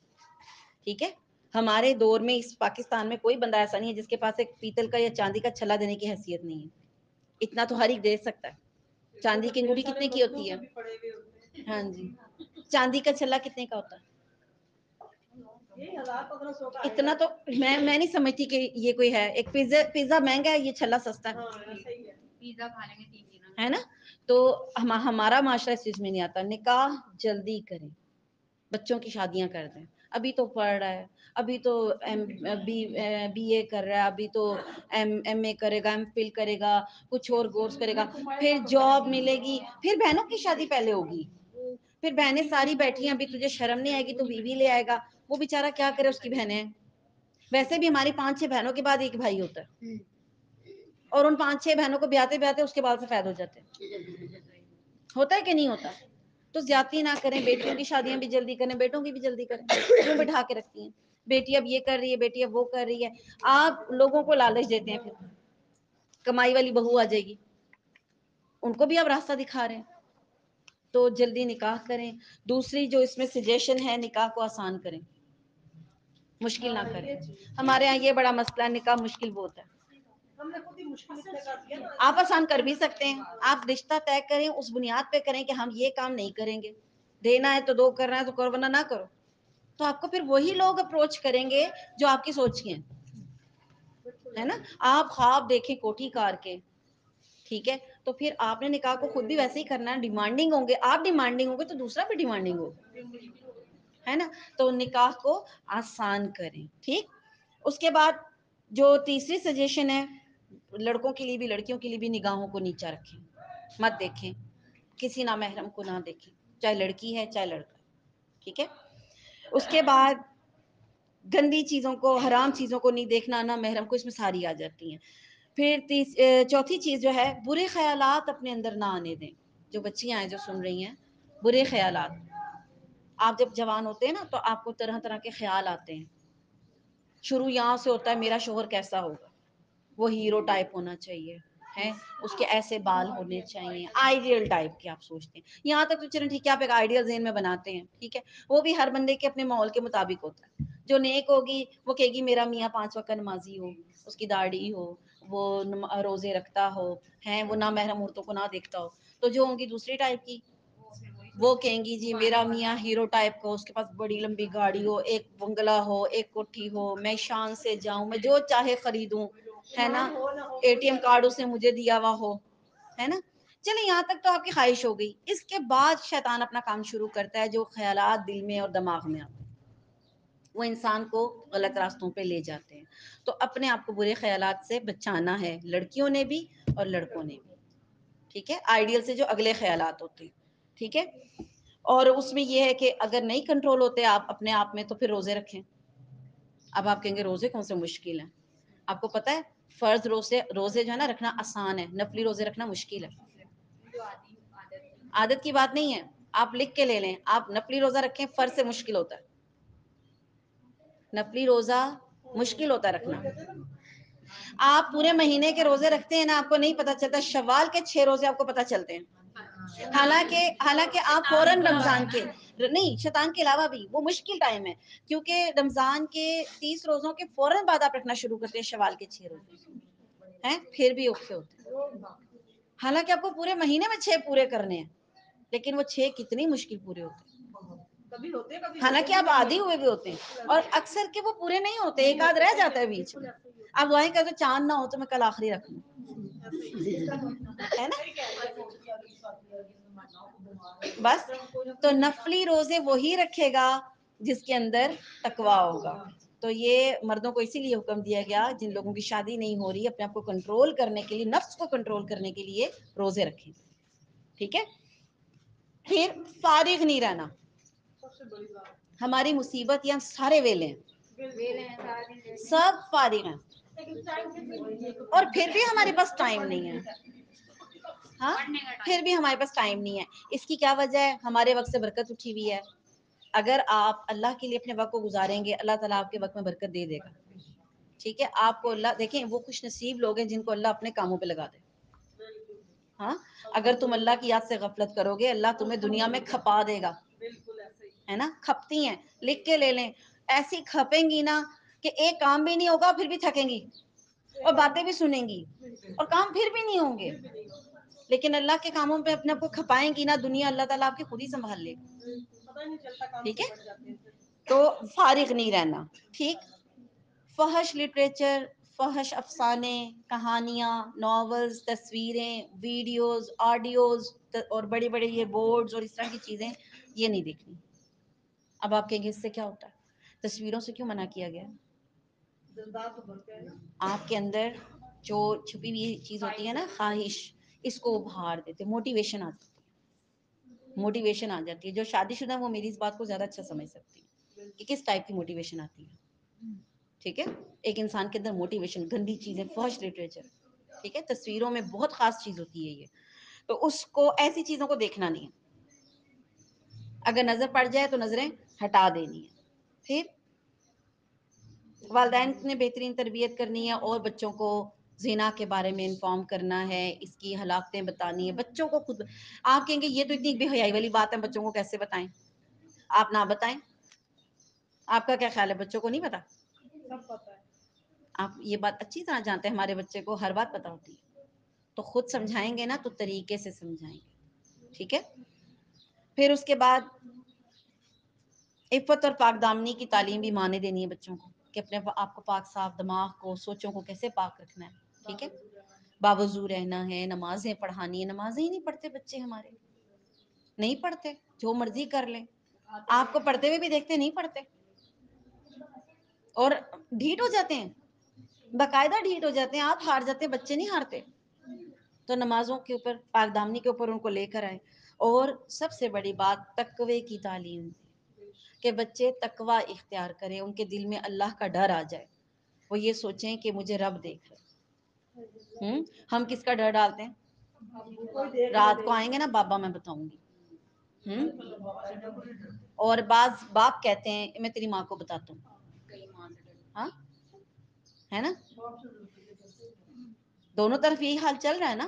Speaker 1: ٹھیک ہے. ہمارے دور میں اس پاکستان میں کوئی بندہ ایسا نہیں ہے جس کے پاس ایک پیتل کا یا چاندی کا چھلا دینے کی حیثیت نہیں ہے. اتنا تو ہر ایک دے سکتا ہے. چاندی کی انگوٹھی کتنے کی ہوتی ہے؟ ہاں جی. چاندی کا چھلا کتنے کا ہوتا ہے؟ اتنا تو میں نہیں سمجھتی کہ یہ کوئی ہے. ایک پیزا مہنگا ہے، یہ چھلا سستا ہے، پیزا کھا لیں گے 3 دن ہے نا. تو ہمارا معاشرہ اس چیز میں نہیں آتا. نکاح جلدی کریں، بچوں کی شادیاں کر دیں. ابھی تو پڑھ رہا ہے، ابھی تو بی اے کر رہا ہے، ابھی تو ایم اے کرے گا، ایم فل کرے گا، کچھ اور کورس کرے گا، پھر جاب ملے گی، پھر بہنوں کی شادی پہلے ہوگی، پھر بہنیں ساری بیٹھی ہیں، ابھی تجھے شرم نہیں آئے گی تو بیوی لے آئے گا. وہ بیچارہ کیا کرے، اس کی بہنیں. ویسے بھی ہماری 5-6 بہنوں کے بعد ایک بھائی ہوتا ہے، اور ان 5-6 بہنوں کو بیاتے بیاتے اس کے بعد سے فائد ہو جاتے ہیں. ہوتا ہے کہ نہیں ہوتا؟ تو زیادتی نہ کریں. بیٹیوں کی شادیاں بھی جلدی کریں، بیٹوں کی بھی جلدی کریں. کیوں بٹھا کے رکھتی ہیں؟ بیٹی اب یہ کر رہی ہے، بیٹی اب وہ کر رہی ہے. آپ لوگوں کو لالچ دیتے ہیں، پھر کمائی والی بہو آ جائے گی، ان کو بھی آپ راستہ دکھا رہے ہیں. تو جلدی نکاح کریں. دوسری جو اس میں سجیشن ہے، نکاح کو آسان کریں، مشکل نہ کریں. ہمارے ہاں یہ بڑا مسئلہ ہے، نکاح مشکل بہت ہے. آپ آسان کر بھی سکتے ہیں. آپ رشتہ طے کریں، اس بنیاد پہ کریں کہ ہم یہ کام نہیں کریں گے. دینا ہے تو دو، کرنا ہے تو کرو، ورنہ نہ کرو. تو آپ کو پھر وہی لوگ اپروچ کریں گے جو آپ کی سوچ کے ہیں، ہے نا. آپ خواب دیکھیں کوٹھی کار کے، ٹھیک ہے، تو پھر آپ نے نکاح کو خود بھی ویسے ہی کرنا ہے. ڈیمانڈنگ ہوں گے آپ، ڈیمانڈنگ ہوں گے تو دوسرا بھی ڈیمانڈنگ ہوگا، ہے نا. تو نکاح کو آسان کریں. ٹھیک. اس کے بعد جو تیسری سجیشن ہے، لڑکوں کے لیے بھی لڑکیوں کے لیے بھی، نگاہوں کو نیچا رکھیں، مت دیکھیں، کسی نامحرم کو نہ دیکھیں، چاہے لڑکی ہے چاہے لڑکا. ٹھیک ہے. اس کے بعد گندی چیزوں کو، حرام چیزوں کو نہیں دیکھنا، نہ محرم کو، اس میں ساری آ جاتی ہیں. پھر چوتھی چیز جو ہے، برے خیالات اپنے اندر نہ آنے دیں. جو بچیاں ہیں جو سن رہی ہیں، برے خیالات. آپ جب جوان ہوتے ہیں نا تو آپ کو طرح طرح کے خیال آتے ہیں. شروع یہاں سے ہوتا ہے، میرا شوہر کیسا ہوگا، وہ ہیرو ٹائپ ہونا چاہیے ہے، اس کے ایسے بال ہونے چاہیے، آئیڈیل ٹائپ کے آپ سوچتے ہیں. یہاں تک تو چلیں ٹھیک ہے، آپ ایک آئیڈیل ذہن میں بناتے ہیں، ٹھیک ہے. وہ بھی ہر بندے کے اپنے ماحول کے مطابق ہوتا ہے. جو نیک ہوگی وہ کہے گی میرا میاں 5 وقت نمازی ہو، اس کی داڑھی ہو، وہ روزے رکھتا ہو، ہیں وہ نامحرم عورتوں کو نہ دیکھتا ہو. تو جو ہوں گی دوسری ٹائپ کی، وہ کہیں گی جی میرا میاں ہیرو ٹائپ کو، اس کے پاس بڑی لمبی گاڑی ہو، ایک بنگلہ ہو، ایک کوٹھی ہو، میں شان سے جاؤں، میں جو چاہے خریدوں، ہے نا، اے ٹی ایم کارڈ اس نے مجھے دیا ہوا ہو، ہے نا. چلیں یہاں تک تو آپ کی خواہش ہو گئی. اس کے بعد شیطان اپنا کام شروع کرتا ہے. جو خیالات دل میں اور دماغ میں آتے ہیں وہ انسان کو غلط راستوں پہ لے جاتے ہیں. تو اپنے آپ کو برے خیالات سے بچانا ہے، لڑکیوں نے بھی اور لڑکوں نے بھی. ٹھیک ہے، آئیڈیل سے جو اگلے خیالات ہوتے ہیں. ٹھیک ہے، اور اس میں یہ ہے کہ اگر نہیں کنٹرول ہوتے آپ اپنے آپ میں تو پھر روزے رکھیں. اب آپ کہیں گے روزے کون سے مشکل ہیں؟ آپ کو پتہ ہے فرض روزے جو ہے نا رکھنا آسان ہے، نفلی روزے رکھنا مشکل ہے. عادت کی بات نہیں ہے، آپ لکھ کے لے لیں. آپ نفلی روزہ رکھیں، فرض سے مشکل ہوتا ہے. نفلی روزہ مشکل ہوتا ہے رکھنا. آپ پورے مہینے کے روزے رکھتے ہیں نا، آپ کو نہیں پتا چلتا. شوال کے 6 روزے آپ کو پتا چلتے ہیں. حالانکہ آپ فوراً رمضان کے نہیں، شیطان کے علاوہ بھی وہ مشکل ٹائم ہے، کیونکہ رمضان کے 30 روزوں کے فوراً بعد آپ رکھنا شروع کرتے ہیں شوال کے 6 روزے ہیں، پھر بھی اوکھے ہوتے ہیں. حالانکہ آپ کو پورے مہینے میں 6 پورے کرنے ہیں، لیکن وہ 6 کتنی مشکل پورے ہوتے ہیں. حالانکہ آپ عادی ہوئے بھی ہوتے ہیں، اور اکثر کے وہ پورے نہیں ہوتے، ایک آدھ رہ جاتا ہے بیچ میں. آپ دعائیں کرتے چاند نہ ہو تو میں کل آخری رکھوں، ہے نا. بس تو نفلی روزے وہی رکھے گا جس کے اندر تقویٰ ہوگا. تو یہ مردوں کو اسی لیے حکم دیا گیا جن لوگوں کی شادی نہیں ہو رہی، اپنے آپ کو کنٹرول کرنے کے لیے، نفس کو کنٹرول کرنے کے لیے روزے رکھیں. ٹھیک ہے. پھر فارغ نہیں رہنا. ہماری مصیبت یہ ہم سارے ویلے ہیں، سب فارغ ہیں، اور پھر بھی ہمارے پاس ٹائم نہیں ہے. ہاں پھر بھی ہمارے پاس ٹائم نہیں ہے. اس کی کیا وجہ ہے؟ ہمارے وقت سے برکت اٹھی ہوئی ہے. اگر آپ اللہ کے لیے اپنے وقت کو گزاریں گے، اللہ تعالیٰ آپ کے وقت میں برکت دے دے گا. ٹھیک ہے. آپ کو اللہ دیکھیں، وہ خوش نصیب لوگ ہیں جن کو اللہ اپنے کاموں پہ لگا دے. ہاں اگر تم اللہ کی یاد سے غفلت کرو گے، اللہ تمہیں دنیا میں کھپا دے گا. ہے نا، کھپتی ہیں، لکھ کے لے لیں. ایسی کھپیں گی نا کہ ایک کام بھی نہیں ہوگا، پھر بھی تھکیں گی، اور باتیں بھی سنیں گی، اور کام پھر بھی نہیں ہوں گے. لیکن اللہ کے کاموں پہ اپنے آپ کو کھپائیں گی نا، دنیا اللہ تعالیٰ آپ کی خود ہی سنبھال لے گا. ٹھیک ہے. تو فارغ نہیں رہنا. ٹھیک. فحش لٹریچر، فحش افسانے، کہانیاں، ناولز، تصویریں، ویڈیوز، آڈیوز، اور بڑے بڑے یہ بورڈز اور اس طرح کی چیزیں یہ نہیں دیکھنی. اب آپ کہیں گے اس سے کیا ہوتا ہے؟ تصویروں سے کیوں منع کیا گیا؟ آپ کے اندر جو چھپی ہوئی چیز ہوتی ہے نا، خواہش، اس کو ابھار دیتے. موٹیویشن آتی ہے، موٹیویشن آ جاتی ہے. جو شادی شدہ وہ میری اس بات کو زیادہ اچھا سمجھ سکتی ہے کہ کس ٹائپ کی موٹیویشن آتی ہے. ٹھیک ہے. ایک انسان کے اندر موٹیویشن، گندی چیزیں، فحش لٹریچر، ٹھیک ہے، تصویروں میں بہت خاص چیز ہوتی ہے یہ. تو اس کو، ایسی چیزوں کو دیکھنا نہیں ہے. اگر نظر پڑ جائے تو نظریں ہٹا دینی ہے. پھر والدین نے بہترین تربیت کرنی ہے، اور بچوں کو زنا کے بارے میں انفارم کرنا ہے، اس کی ہلاکتیں بتانی ہے بچوں کو خود. آپ کہیں گے یہ تو اتنی بے حیائی والی بات ہے، بچوں کو کیسے بتائیں؟ آپ نہ بتائیں. آپ کا کیا خیال ہے، بچوں کو نہیں پتا؟ سب پتا ہے. آپ یہ بات اچھی طرح جانتے ہیں، ہمارے بچے کو ہر بات پتا ہوتی ہے. تو خود سمجھائیں گے نا تو طریقے سے سمجھائیں گے. ٹھیک ہے. پھر اس کے بعد عفت اور پاک دامنی کی تعلیم بھی ماں نے دینی ہے بچوں کو، کہ اپنے آپ کو پاک صاف، دماغ کو، سوچوں کو کیسے پاک رکھنا ہے. ٹھیک ہے. باوضو رہنا ہے، نمازیں پڑھانی ہے. نمازیں ہی نہیں پڑھتے بچے ہمارے، نہیں پڑھتے، جو مرضی کر لیں. آپ کو پڑھتے ہوئے بھی دیکھتے نہیں پڑھتے، اور ڈھیٹ ہو جاتے ہیں، باقاعدہ ڈھیٹ ہو جاتے ہیں. آپ ہار جاتے ہیں، بچے نہیں ہارتے. تو نمازوں کے اوپر، پاک دامنی کے اوپر ان کو لے کر آئے. اور سب سے بڑی بات تقوی کی تعلیم، کہ بچے تقوی اختیار کریں، ان کے دل میں اللہ کا ڈر آ جائے. وہ یہ سوچیں کہ مجھے رب دیکھ رہا ہے. ہم کس کا ڈر ڈالتے ہیں؟ رات کو آئیں گے نا بابا میں بتاؤں گی. اور بعض باپ کہتے ہیں میں تیری ماں کو بتاتا ہوں. ہاں ہے نا، دونوں طرف یہی حال چل رہا ہے نا.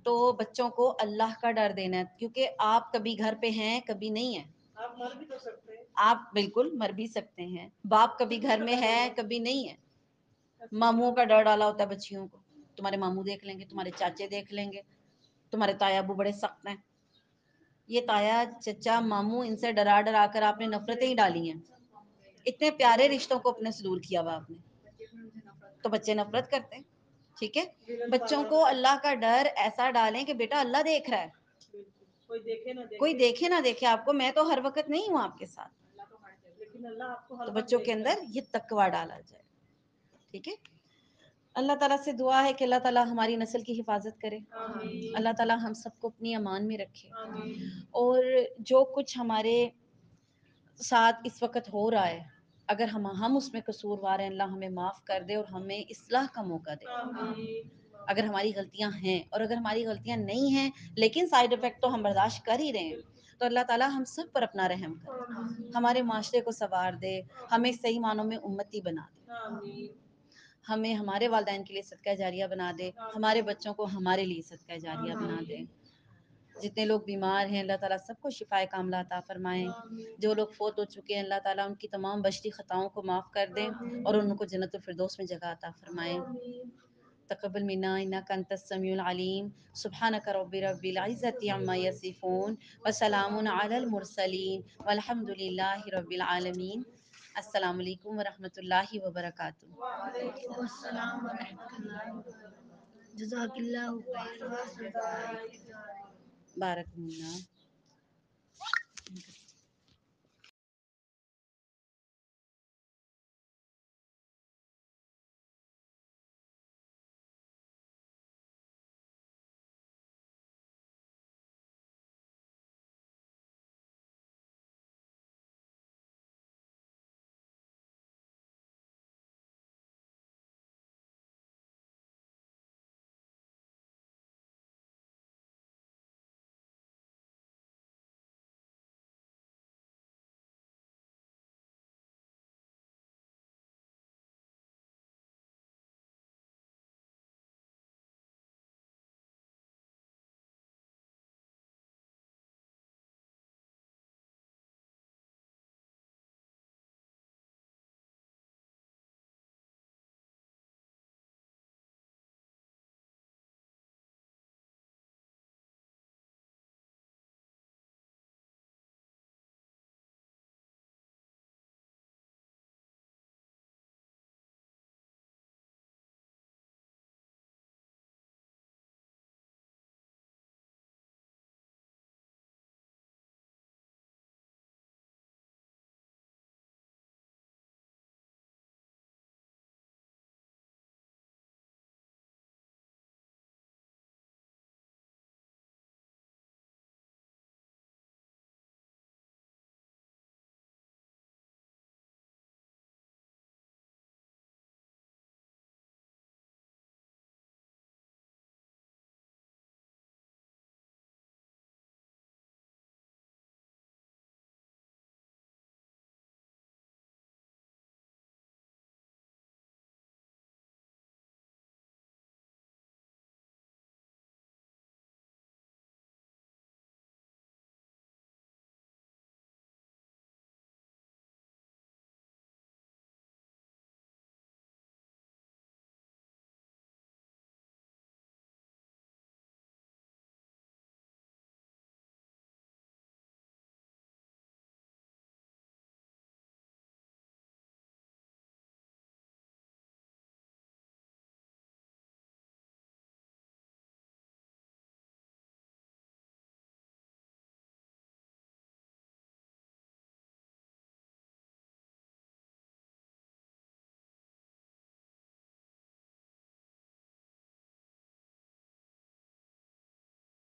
Speaker 1: تو بچوں کو اللہ کا ڈر دینا ہے، کیونکہ آپ کبھی گھر پہ ہیں، کبھی نہیں ہیں. آپ مر بھی تو سکتے ہیں. آپ بالکل مر بھی سکتے ہیں. باپ کبھی گھر میں ہے، کبھی نہیں ہے. ماموں کا ڈر ڈالا ہوتا ہے بچیوں کو، تمہارے ماموں دیکھ لیں گے، تمہارے چاچے دیکھ لیں گے، تمہارے تایا ابو بڑے سخت ہیں. یہ تایا، چچا، ماموں، ان سے ڈرا ڈرا کر آپ نے نفرتیں ہی ڈالی ہیں. اتنے پیارے رشتوں کو اپنے سے دور کیا ہوا آپ نے، تو بچے نفرت کرتے ہیں. ٹھیک ہے. بچوں کو اللہ کا ڈر ایسا ڈالیں کہ بیٹا اللہ دیکھ رہا ہے، کوئی دیکھے نہ دیکھے آپ کو، میں تو ہر وقت نہیں ہوں آپ کے ساتھ. تو بچوں کے اندر یہ تقوی ڈالا جائے. ٹھیک ہے. اللہ تعالیٰ سے دعا ہے کہ اللہ تعالیٰ ہماری نسل کی حفاظت کرے، اللہ تعالیٰ ہم سب کو اپنی امان میں رکھے، اور جو کچھ ہمارے ساتھ اس وقت ہو رہا ہے اگر ہم اس میں قصوروار ہیں، اللہ ہمیں معاف کر دے اور ہمیں اصلاح کا موقع دے۔ اگر ہماری غلطیاں ہیں اور اگر ہماری غلطیاں نہیں ہیں لیکن سائیڈ افیکٹ تو ہم برداشت کر ہی رہے ہیں، تو اللہ تعالیٰ ہم سب پر اپنا رحم کرے، ہمارے معاشرے کو سنوار دے، ہمیں صحیح معنوں میں امتی بنا دے، ہمیں ہمارے والدین کے لیے صدقہ جاریہ بنا دے، ہمارے بچوں کو ہمارے لیے صدقہ جاریہ بنا دے۔ جتنے لوگ بیمار ہیں اللہ تعالیٰ سب کو شفائے کاملہ عطا فرمائیں، جو لوگ فوت ہو چکے ہیں اللہ تعالیٰ ان کی تمام بشری خطاؤں کو معاف کر دیں اور ان کو جنت الفردوس میں جگہ عطا فرمائیں۔ تقبل منا انک انت السمیع العلیم، سبحانک رب العزۃ عما یصفون وسلام علی المرسلین والحمد للہ رب العالمین۔ السلام علیکم ورحمۃ اللہ وبرکاتہ۔
Speaker 2: وعلیکم السلام ورحمۃ اللہ وبرکاتہ۔ جزاک اللہ خیر، واحسن اللہ۔
Speaker 1: بارک اللہ۔